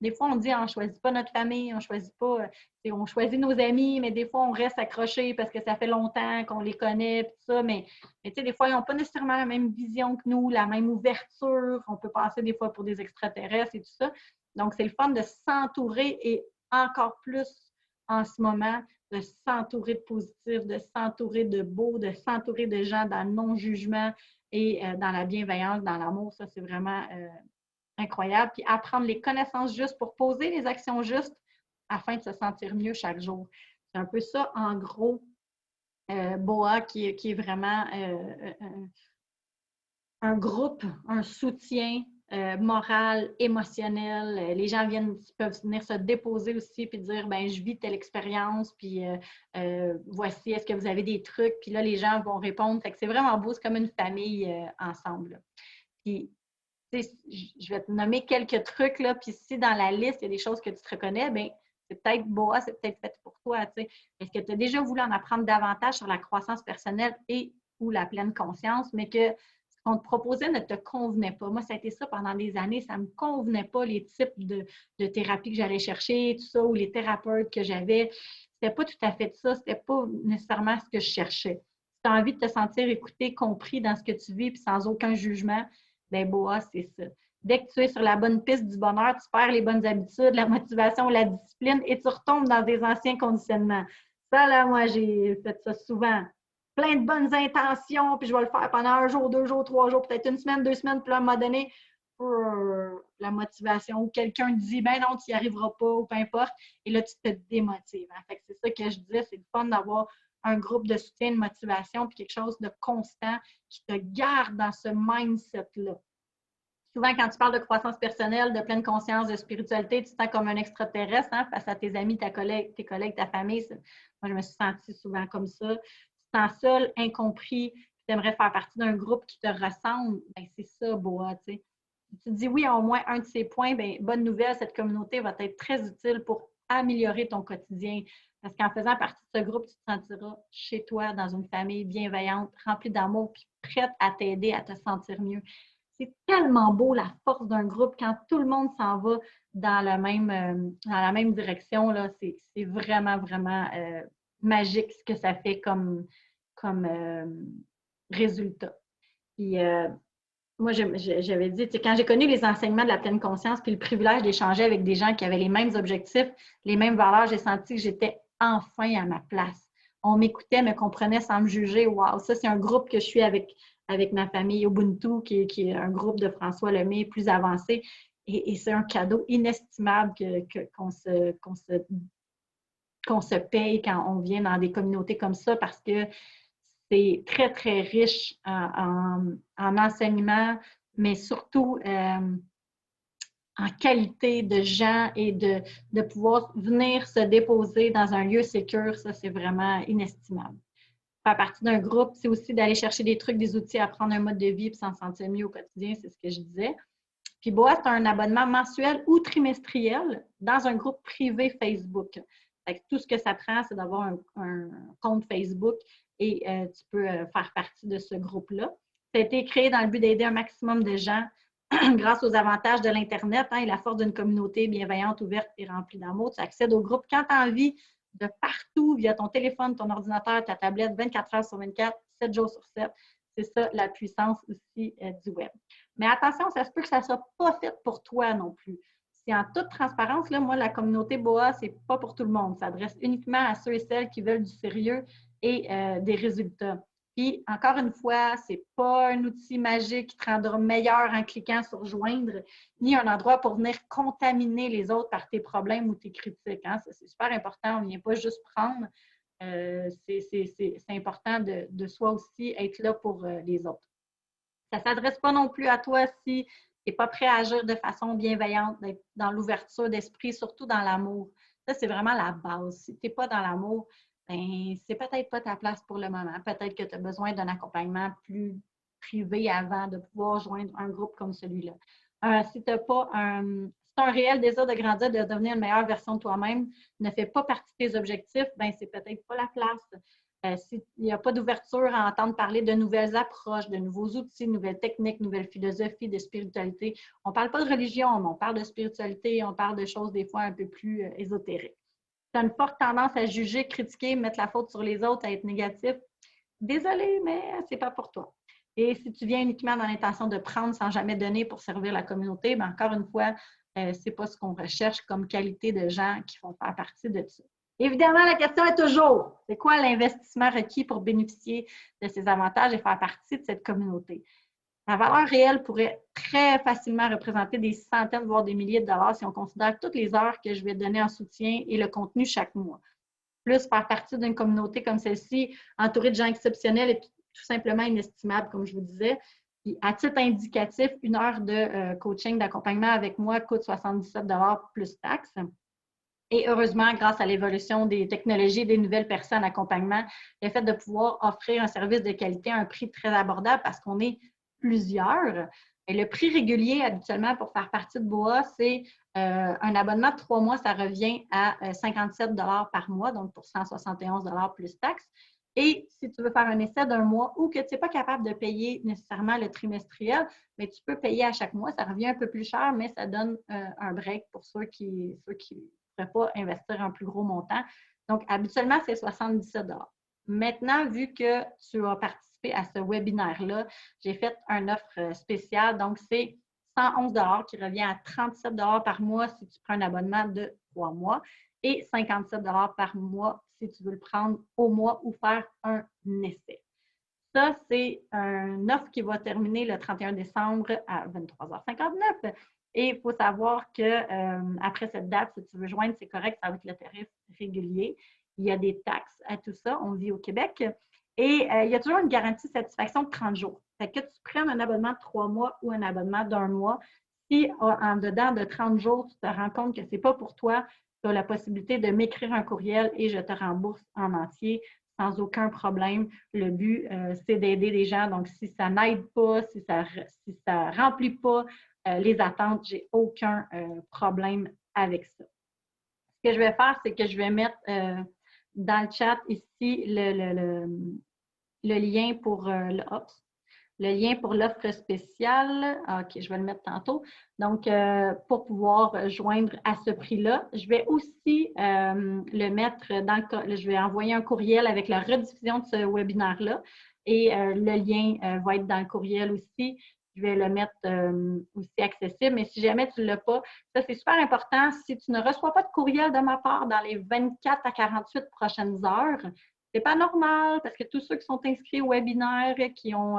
Des fois, on dit on ne choisit pas notre famille, on choisit pas, on choisit nos amis, mais des fois, on reste accroché parce que ça fait longtemps qu'on les connaît, tout ça. Mais tu sais, des fois, ils n'ont pas nécessairement la même vision que nous, la même ouverture. On peut passer des fois pour des extraterrestres et tout ça. Donc, c'est le fun de s'entourer et encore plus en ce moment, de s'entourer de positifs, de s'entourer de beaux, de s'entourer de gens dans le non-jugement et dans la bienveillance, dans l'amour. Ça, c'est vraiment incroyable. Puis apprendre les connaissances justes pour poser les actions justes afin de se sentir mieux chaque jour. C'est un peu ça, en gros, BOA qui est vraiment un groupe, un soutien moral, émotionnel. Les gens peuvent venir se déposer aussi puis dire ben je vis telle expérience, puis voici, est-ce que vous avez des trucs? Puis là, les gens vont répondre. Fait que c'est vraiment beau, c'est comme une famille ensemble. Puis je vais te nommer quelques trucs, là, puis si dans la liste, il y a des choses que tu te reconnais, bien, c'est peut-être BOA, c'est peut-être fait pour toi. T'sais. Est-ce que tu as déjà voulu en apprendre davantage sur la croissance personnelle et ou la pleine conscience, mais que ce qu'on te proposait ne te convenait pas? Moi, ça a été ça pendant des années, ça ne me convenait pas, les types de thérapie que j'allais chercher, tout ça, ou les thérapeutes que j'avais. C'était pas tout à fait ça, c'était pas nécessairement ce que je cherchais. Si tu as envie de te sentir écouté, compris dans ce que tu vis, puis sans aucun jugement, ben BOA, c'est ça. Dès que tu es sur la bonne piste du bonheur, tu perds les bonnes habitudes, la motivation, la discipline et tu retombes dans des anciens conditionnements. Ça, là, moi, j'ai fait ça souvent. Plein de bonnes intentions, puis je vais le faire pendant un jour, 2 jours, 3 jours, peut-être une semaine, 2 semaines, puis là, à un moment donné, la motivation, ou quelqu'un te dit, ben non, tu n'y arriveras pas, ou peu importe, et là, tu te démotives. Hein. Fait que c'est ça que je disais, c'est le fun d'avoir un groupe de soutien, de motivation, puis quelque chose de constant qui te garde dans ce mindset-là. Souvent, quand tu parles de croissance personnelle, de pleine conscience, de spiritualité, tu te sens comme un extraterrestre hein, face à tes amis, tes collègues, ta famille. Moi, je me suis sentie souvent comme ça. Tu te sens seul, incompris, tu aimerais faire partie d'un groupe qui te ressemble. Bien, c'est ça, BOA, tu sais. Si tu te dis oui à au moins un de ces points, bien, bonne nouvelle, cette communauté va être très utile pour améliorer ton quotidien. Parce qu'en faisant partie de ce groupe, tu te sentiras chez toi, dans une famille bienveillante, remplie d'amour, puis prête à t'aider à te sentir mieux. C'est tellement beau la force d'un groupe quand tout le monde s'en va dans la même direction. Là, c'est vraiment, vraiment magique ce que ça fait comme résultat. Puis, moi, j'avais dit, quand j'ai connu les enseignements de la pleine conscience puis le privilège d'échanger avec des gens qui avaient les mêmes objectifs, les mêmes valeurs, j'ai senti que j'étais enfin à ma place. On m'écoutait, me comprenait sans me juger. Wow, ça, c'est un groupe que je suis avec ma famille Ubuntu, qui est un groupe de François Lemay plus avancé. Et c'est un cadeau inestimable qu'on se paye quand on vient dans des communautés comme ça parce que c'est très, très riche en enseignement, mais surtout en qualité de gens et de pouvoir venir se déposer dans un lieu sécure. Ça, c'est vraiment inestimable. Faire partie d'un groupe, c'est aussi d'aller chercher des trucs, des outils, apprendre un mode de vie et s'en sentir mieux au quotidien, c'est ce que je disais. Puis BOA, c'est un abonnement mensuel ou trimestriel dans un groupe privé Facebook. Fait que tout ce que ça prend, c'est d'avoir un compte Facebook et tu peux faire partie de ce groupe-là. Ça a été créé dans le but d'aider un maximum de gens grâce aux avantages de l'Internet hein, et la force d'une communauté bienveillante, ouverte et remplie d'amour. Tu accèdes au groupe quand tu as envie, de partout, via ton téléphone, ton ordinateur, ta tablette, 24 heures sur 24, 7 jours sur 7. C'est ça, la puissance aussi du web. Mais attention, ça se peut que ça ne soit pas fait pour toi non plus. C'est en toute transparence, là, moi, la communauté BOA, ce n'est pas pour tout le monde. Ça s'adresse uniquement à ceux et celles qui veulent du sérieux et des résultats. Puis, encore une fois, ce n'est pas un outil magique qui te rendra meilleur en cliquant sur « Joindre », ni un endroit pour venir contaminer les autres par tes problèmes ou tes critiques. Hein. Ça, c'est super important. On ne vient pas juste prendre. C'est important de soi aussi être là pour les autres. Ça ne s'adresse pas non plus à toi si tu n'es pas prêt à agir de façon bienveillante, d'être dans l'ouverture d'esprit, surtout dans l'amour. Ça, c'est vraiment la base. Si tu n'es pas dans l'amour, ben, c'est peut-être pas ta place pour le moment. Peut-être que tu as besoin d'un accompagnement plus privé avant de pouvoir joindre un groupe comme celui-là. Si tu n'as pas si un réel désir de grandir, de devenir une meilleure version de toi-même, ne fait pas partie de tes objectifs, ben c'est peut-être pas la place. S'il n'y a pas d'ouverture à entendre parler de nouvelles approches, de nouveaux outils, de nouvelles techniques, de nouvelles philosophies, de spiritualité, on ne parle pas de religion, mais on parle de spiritualité, on parle de choses des fois un peu plus ésotériques. Tu as une forte tendance à juger, critiquer, mettre la faute sur les autres, à être négatif. Désolé, mais ce n'est pas pour toi. Et si tu viens uniquement dans l'intention de prendre sans jamais donner pour servir la communauté, bien, encore une fois, ce n'est pas ce qu'on recherche comme qualité de gens qui font faire partie de ça. Évidemment, la question est toujours, c'est quoi l'investissement requis pour bénéficier de ces avantages et faire partie de cette communauté? La valeur réelle pourrait très facilement représenter des centaines, voire des milliers de dollars si on considère toutes les heures que je vais donner en soutien et le contenu chaque mois. Plus faire partie d'une communauté comme celle-ci, entourée de gens exceptionnels et tout simplement inestimables, comme je vous disais. Puis, à titre indicatif, 1 heure de coaching, d'accompagnement avec moi coûte 77 plus taxes. Et heureusement, grâce à l'évolution des technologies et des nouvelles personnes d'accompagnement, le fait de pouvoir offrir un service de qualité à un prix très abordable parce qu'on est plusieurs. Et le prix régulier, habituellement, pour faire partie de BOA, c'est un abonnement de 3 mois, ça revient à 57 par mois, donc pour 171 plus taxes. Et si tu veux faire un essai d'un mois ou que tu n'es pas capable de payer nécessairement le trimestriel, mais tu peux payer à chaque mois, ça revient un peu plus cher, mais ça donne un break pour ceux qui ne pourraient pas investir un plus gros montant. Donc, habituellement, c'est 77 $ Maintenant, vu que tu as participé à ce webinaire-là, j'ai fait une offre spéciale. Donc, c'est 111 $ qui revient à 37 $ par mois si tu prends un abonnement de 3 mois et 57 $ par mois si tu veux le prendre au mois ou faire un essai. Ça, c'est une offre qui va terminer le 31 décembre à 23h59. Et il faut savoir qu'après cette date, si tu veux joindre, c'est correct, ça va être le tarif régulier. Il y a des taxes à tout ça. On vit au Québec. Et il y a toujours une garantie de satisfaction de 30 jours. Fait que tu prennes un abonnement de 3 mois ou un abonnement d'1 mois, si en dedans de 30 jours, tu te rends compte que ce n'est pas pour toi, tu as la possibilité de m'écrire un courriel et je te rembourse en entier sans aucun problème. Le but, c'est d'aider les gens. Donc, si ça n'aide pas, si ça ne remplit pas les attentes, j'ai aucun problème avec ça. Ce que je vais faire, c'est que je vais mettre dans le chat ici le lien pour le lien pour l'offre spéciale. OK, je vais le mettre tantôt. Donc, pour pouvoir joindre à ce prix-là, je vais aussi le mettre dans le... Je vais envoyer un courriel avec la rediffusion de ce webinaire-là et le lien va être dans le courriel aussi. Je vais le mettre aussi accessible. Mais si jamais tu ne l'as pas, ça, c'est super important. Si tu ne reçois pas de courriel de ma part dans les 24 à 48 prochaines heures, c'est pas normal parce que tous ceux qui sont inscrits au webinaire, qui ont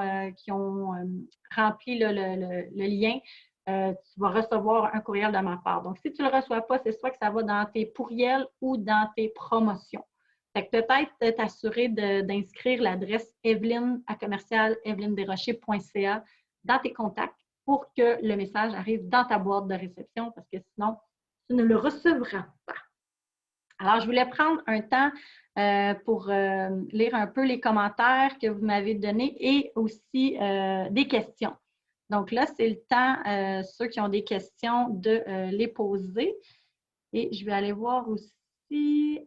rempli le lien, tu vas recevoir un courriel de ma part. Donc, si tu ne le reçois pas, c'est soit que ça va dans tes pourriels ou dans tes promotions. Fait que peut-être t'assurer d'inscrire l'adresse eveline@evelinedesrochers.ca dans tes contacts pour que le message arrive dans ta boîte de réception parce que sinon, tu ne le recevras pas. Alors, je voulais prendre un temps pour lire un peu les commentaires que vous m'avez donnés et aussi des questions. Donc là, c'est le temps, ceux qui ont des questions, de les poser. Et je vais aller voir aussi.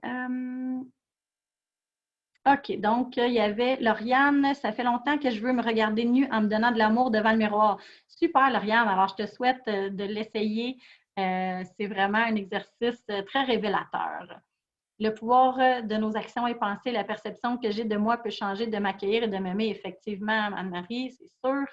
OK, donc il y avait Lauriane, ça fait longtemps que je veux me regarder nue en me donnant de l'amour devant le miroir. Super, Lauriane, alors je te souhaite de l'essayer. C'est vraiment un exercice très révélateur. Le pouvoir de nos actions et pensées, la perception que j'ai de moi peut changer de m'accueillir et de m'aimer. Effectivement, Anne-Marie, c'est sûr.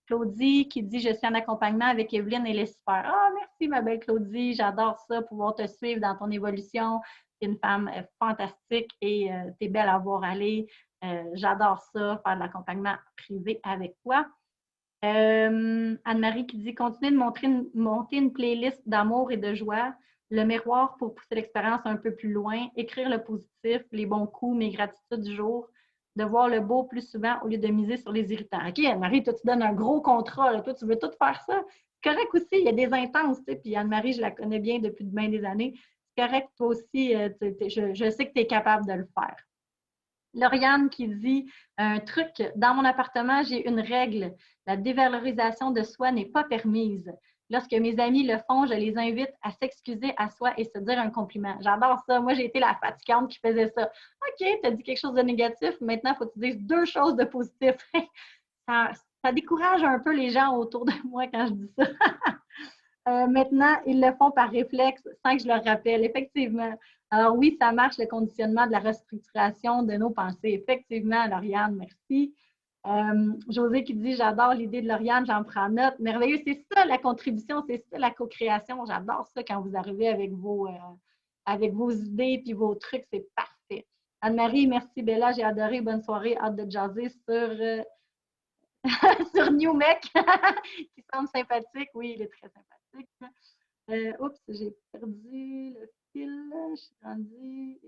Claudie qui dit « Je suis en accompagnement avec Evelyne, elle est super. » Ah, merci ma belle Claudie, j'adore ça, pouvoir te suivre dans ton évolution. Tu es une femme fantastique et tu es belle à voir aller. J'adore ça, faire de l'accompagnement privé avec toi. Anne-Marie qui dit « Continuez de monter une playlist d'amour et de joie. Le miroir pour pousser l'expérience un peu plus loin. Écrire le positif, les bons coups, mes gratitudes du jour. De voir le beau plus souvent au lieu de miser sur les irritants. » OK, Anne-Marie, toi, tu donnes un gros contrat. Là. Toi, tu veux tout faire ça. C'est correct aussi, il y a des intenses. Puis Anne-Marie, je la connais bien depuis bien des années. C'est correct, toi aussi, je sais que tu es capable de le faire. Lauriane qui dit un truc, dans mon appartement, j'ai une règle. La dévalorisation de soi n'est pas permise. Lorsque mes amis le font, je les invite à s'excuser à soi et se dire un compliment. J'adore ça. Moi, j'ai été la fatigante qui faisait ça. OK, tu as dit quelque chose de négatif, maintenant, il faut que tu dises 2 choses de positif. Ça décourage un peu les gens autour de moi quand je dis ça. Maintenant, ils le font par réflexe sans que je leur rappelle, effectivement. Alors oui, ça marche, le conditionnement de la restructuration de nos pensées. Effectivement, Lauriane, merci. José qui dit « J'adore l'idée de Lauriane, j'en prends note. » Merveilleux, c'est ça la contribution, c'est ça la co-création. J'adore ça quand vous arrivez avec vos idées et vos trucs, c'est parfait. Anne-Marie, merci Bella, j'ai adoré. Bonne soirée, hâte de jaser sur New Mec, qui semble sympathique. Oui, il est très sympathique. Oups, j'ai perdu le fil. Je suis rendue.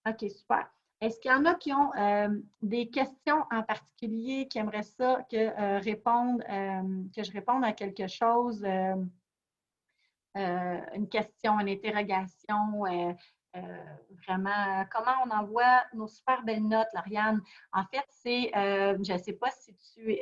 OK, super. Est-ce qu'il y en a qui ont des questions en particulier, qui aimeraient ça que je réponde à quelque chose, une question, une interrogation, vraiment, comment on envoie nos super belles notes, Lauriane? En fait, je ne sais pas si tu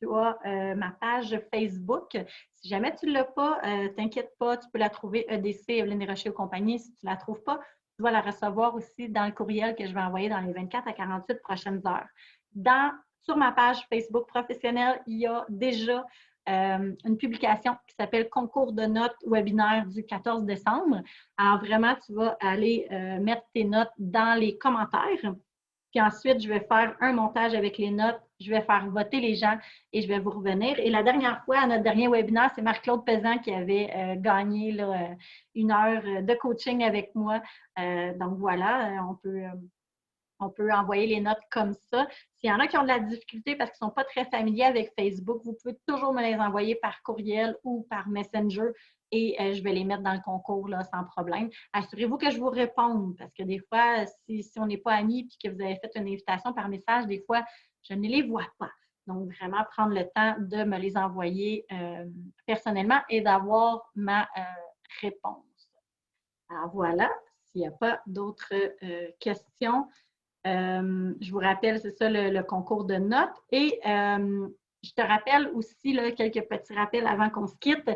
as ma page Facebook. Si jamais tu ne l'as pas, t'inquiète pas, tu peux la trouver EDC, Evelyne Desrochers et compagnie. Si tu ne la trouves pas, tu vas la recevoir aussi dans le courriel que je vais envoyer dans les 24 à 48 prochaines heures. Sur ma page Facebook professionnelle, il y a déjà une publication qui s'appelle Concours de notes webinaire du 14 décembre. Alors vraiment, tu vas aller mettre tes notes dans les commentaires. Puis ensuite, je vais faire un montage avec les notes. Je vais faire voter les gens et je vais vous revenir. Et la dernière fois, à notre dernier webinaire, c'est Marc-Claude Pesan qui avait gagné là, 1 heure de coaching avec moi. Donc voilà, on peut envoyer les notes comme ça. S'il y en a qui ont de la difficulté parce qu'ils ne sont pas très familiers avec Facebook, vous pouvez toujours me les envoyer par courriel ou par Messenger et je vais les mettre dans le concours là, sans problème. Assurez-vous que je vous réponde parce que des fois, si on n'est pas amis et que vous avez fait une invitation par message, des fois, je ne les vois pas. Donc, vraiment prendre le temps de me les envoyer personnellement et d'avoir ma réponse. Alors voilà, s'il n'y a pas d'autres questions. Je vous rappelle, c'est ça le concours de notes. Et je te rappelle aussi là, quelques petits rappels avant qu'on se quitte,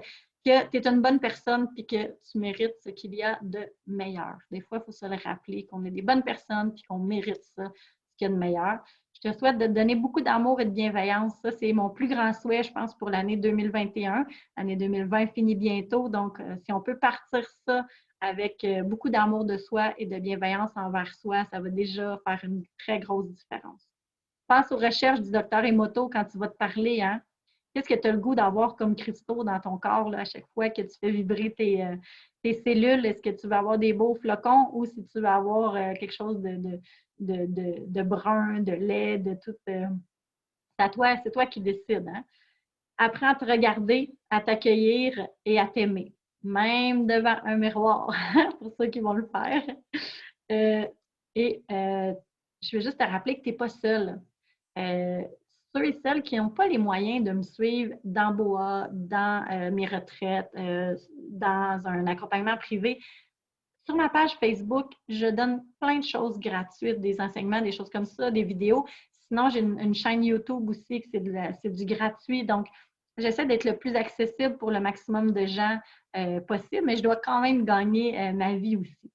que tu es une bonne personne et que tu mérites ce qu'il y a de meilleur. Des fois, il faut se le rappeler qu'on est des bonnes personnes et qu'on mérite ça, ce qu'il y a de meilleur. Je te souhaite de te donner beaucoup d'amour et de bienveillance. Ça, c'est mon plus grand souhait, je pense, pour l'année 2021. L'année 2020 finit bientôt. Donc, si on peut partir ça avec beaucoup d'amour de soi et de bienveillance envers soi, ça va déjà faire une très grosse différence. Pense aux recherches du docteur Emoto quand tu vas te parler. Hein? Qu'est-ce que tu as le goût d'avoir comme cristaux dans ton corps là, à chaque fois que tu fais vibrer tes cellules? Est-ce que tu vas avoir des beaux flocons ou si tu vas avoir quelque chose de brun, de lait, de tout? C'est toi qui décides. Hein? Apprends à te regarder, à t'accueillir et à t'aimer, même devant un miroir, pour ceux qui vont le faire. Je veux juste te rappeler que tu n'es pas seul. Ceux et celles qui n'ont pas les moyens de me suivre dans BOA, dans mes retraites, dans un accompagnement privé, sur ma page Facebook, je donne plein de choses gratuites, des enseignements, des choses comme ça, des vidéos. Sinon, j'ai une chaîne YouTube aussi, que c'est du gratuit. Donc, j'essaie d'être le plus accessible pour le maximum de gens possible, mais je dois quand même gagner ma vie aussi.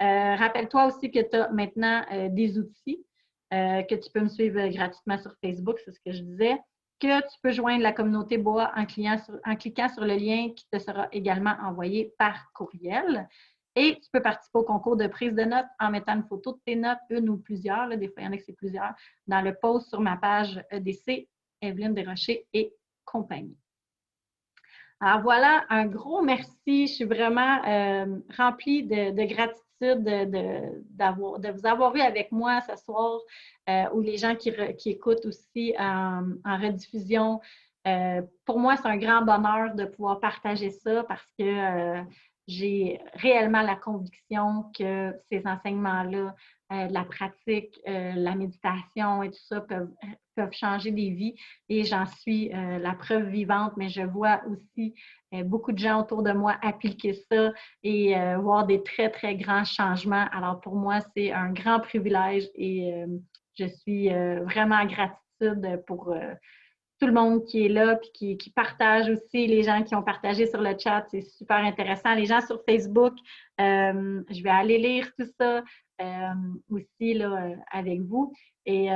Rappelle-toi aussi que tu as maintenant des outils, que tu peux me suivre gratuitement sur Facebook, c'est ce que je disais, que tu peux joindre la communauté BOA en cliquant sur le lien qui te sera également envoyé par courriel. Et tu peux participer au concours de prise de notes en mettant une photo de tes notes, une ou plusieurs, là, des fois il y en a que c'est plusieurs, dans le post sur ma page EDC, Evelyne Desrochers et compagnie. Alors voilà, un gros merci. Je suis vraiment remplie de gratitude de vous avoir vu avec moi ce soir ou les gens qui écoutent aussi en rediffusion. Pour moi, c'est un grand bonheur de pouvoir partager ça parce que j'ai réellement la conviction que ces enseignements-là, la pratique, la méditation et tout ça peuvent changer des vies et j'en suis la preuve vivante, mais je vois aussi beaucoup de gens autour de moi appliquer ça et voir des très, très grands changements. Alors pour moi, c'est un grand privilège et je suis vraiment en gratitude tout le monde qui est là puis qui partage aussi, les gens qui ont partagé sur le chat, c'est super intéressant. Les gens sur Facebook, je vais aller lire tout ça aussi là, avec vous. Et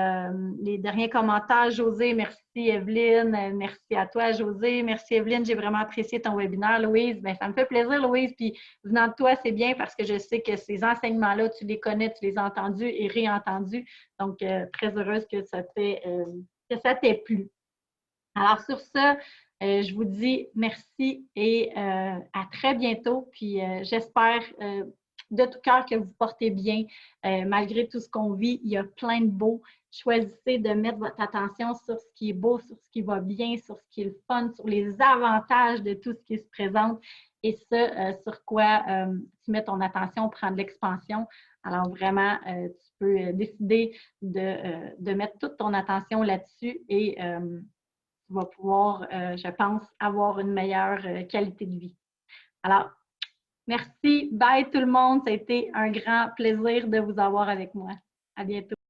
les derniers commentaires, José, merci Evelyne, merci à toi José, merci Evelyne, j'ai vraiment apprécié ton webinaire Louise. Bien, ça me fait plaisir Louise, puis venant de toi, c'est bien parce que je sais que ces enseignements-là, tu les connais, tu les as entendus et réentendus. Donc, très heureuse que ça t'ait plu. Alors, sur ça, je vous dis merci et à très bientôt. Puis, j'espère de tout cœur que vous portez bien. Malgré tout ce qu'on vit, il y a plein de beau. Choisissez de mettre votre attention sur ce qui est beau, sur ce qui va bien, sur ce qui est le fun, sur les avantages de tout ce qui se présente et ce, sur quoi tu mets ton attention, prendre l'expansion. Alors, vraiment, tu peux décider de mettre toute ton attention là-dessus et tu vas pouvoir, je pense, avoir une meilleure qualité de vie. Alors, merci. Bye tout le monde. Ça a été un grand plaisir de vous avoir avec moi. À bientôt.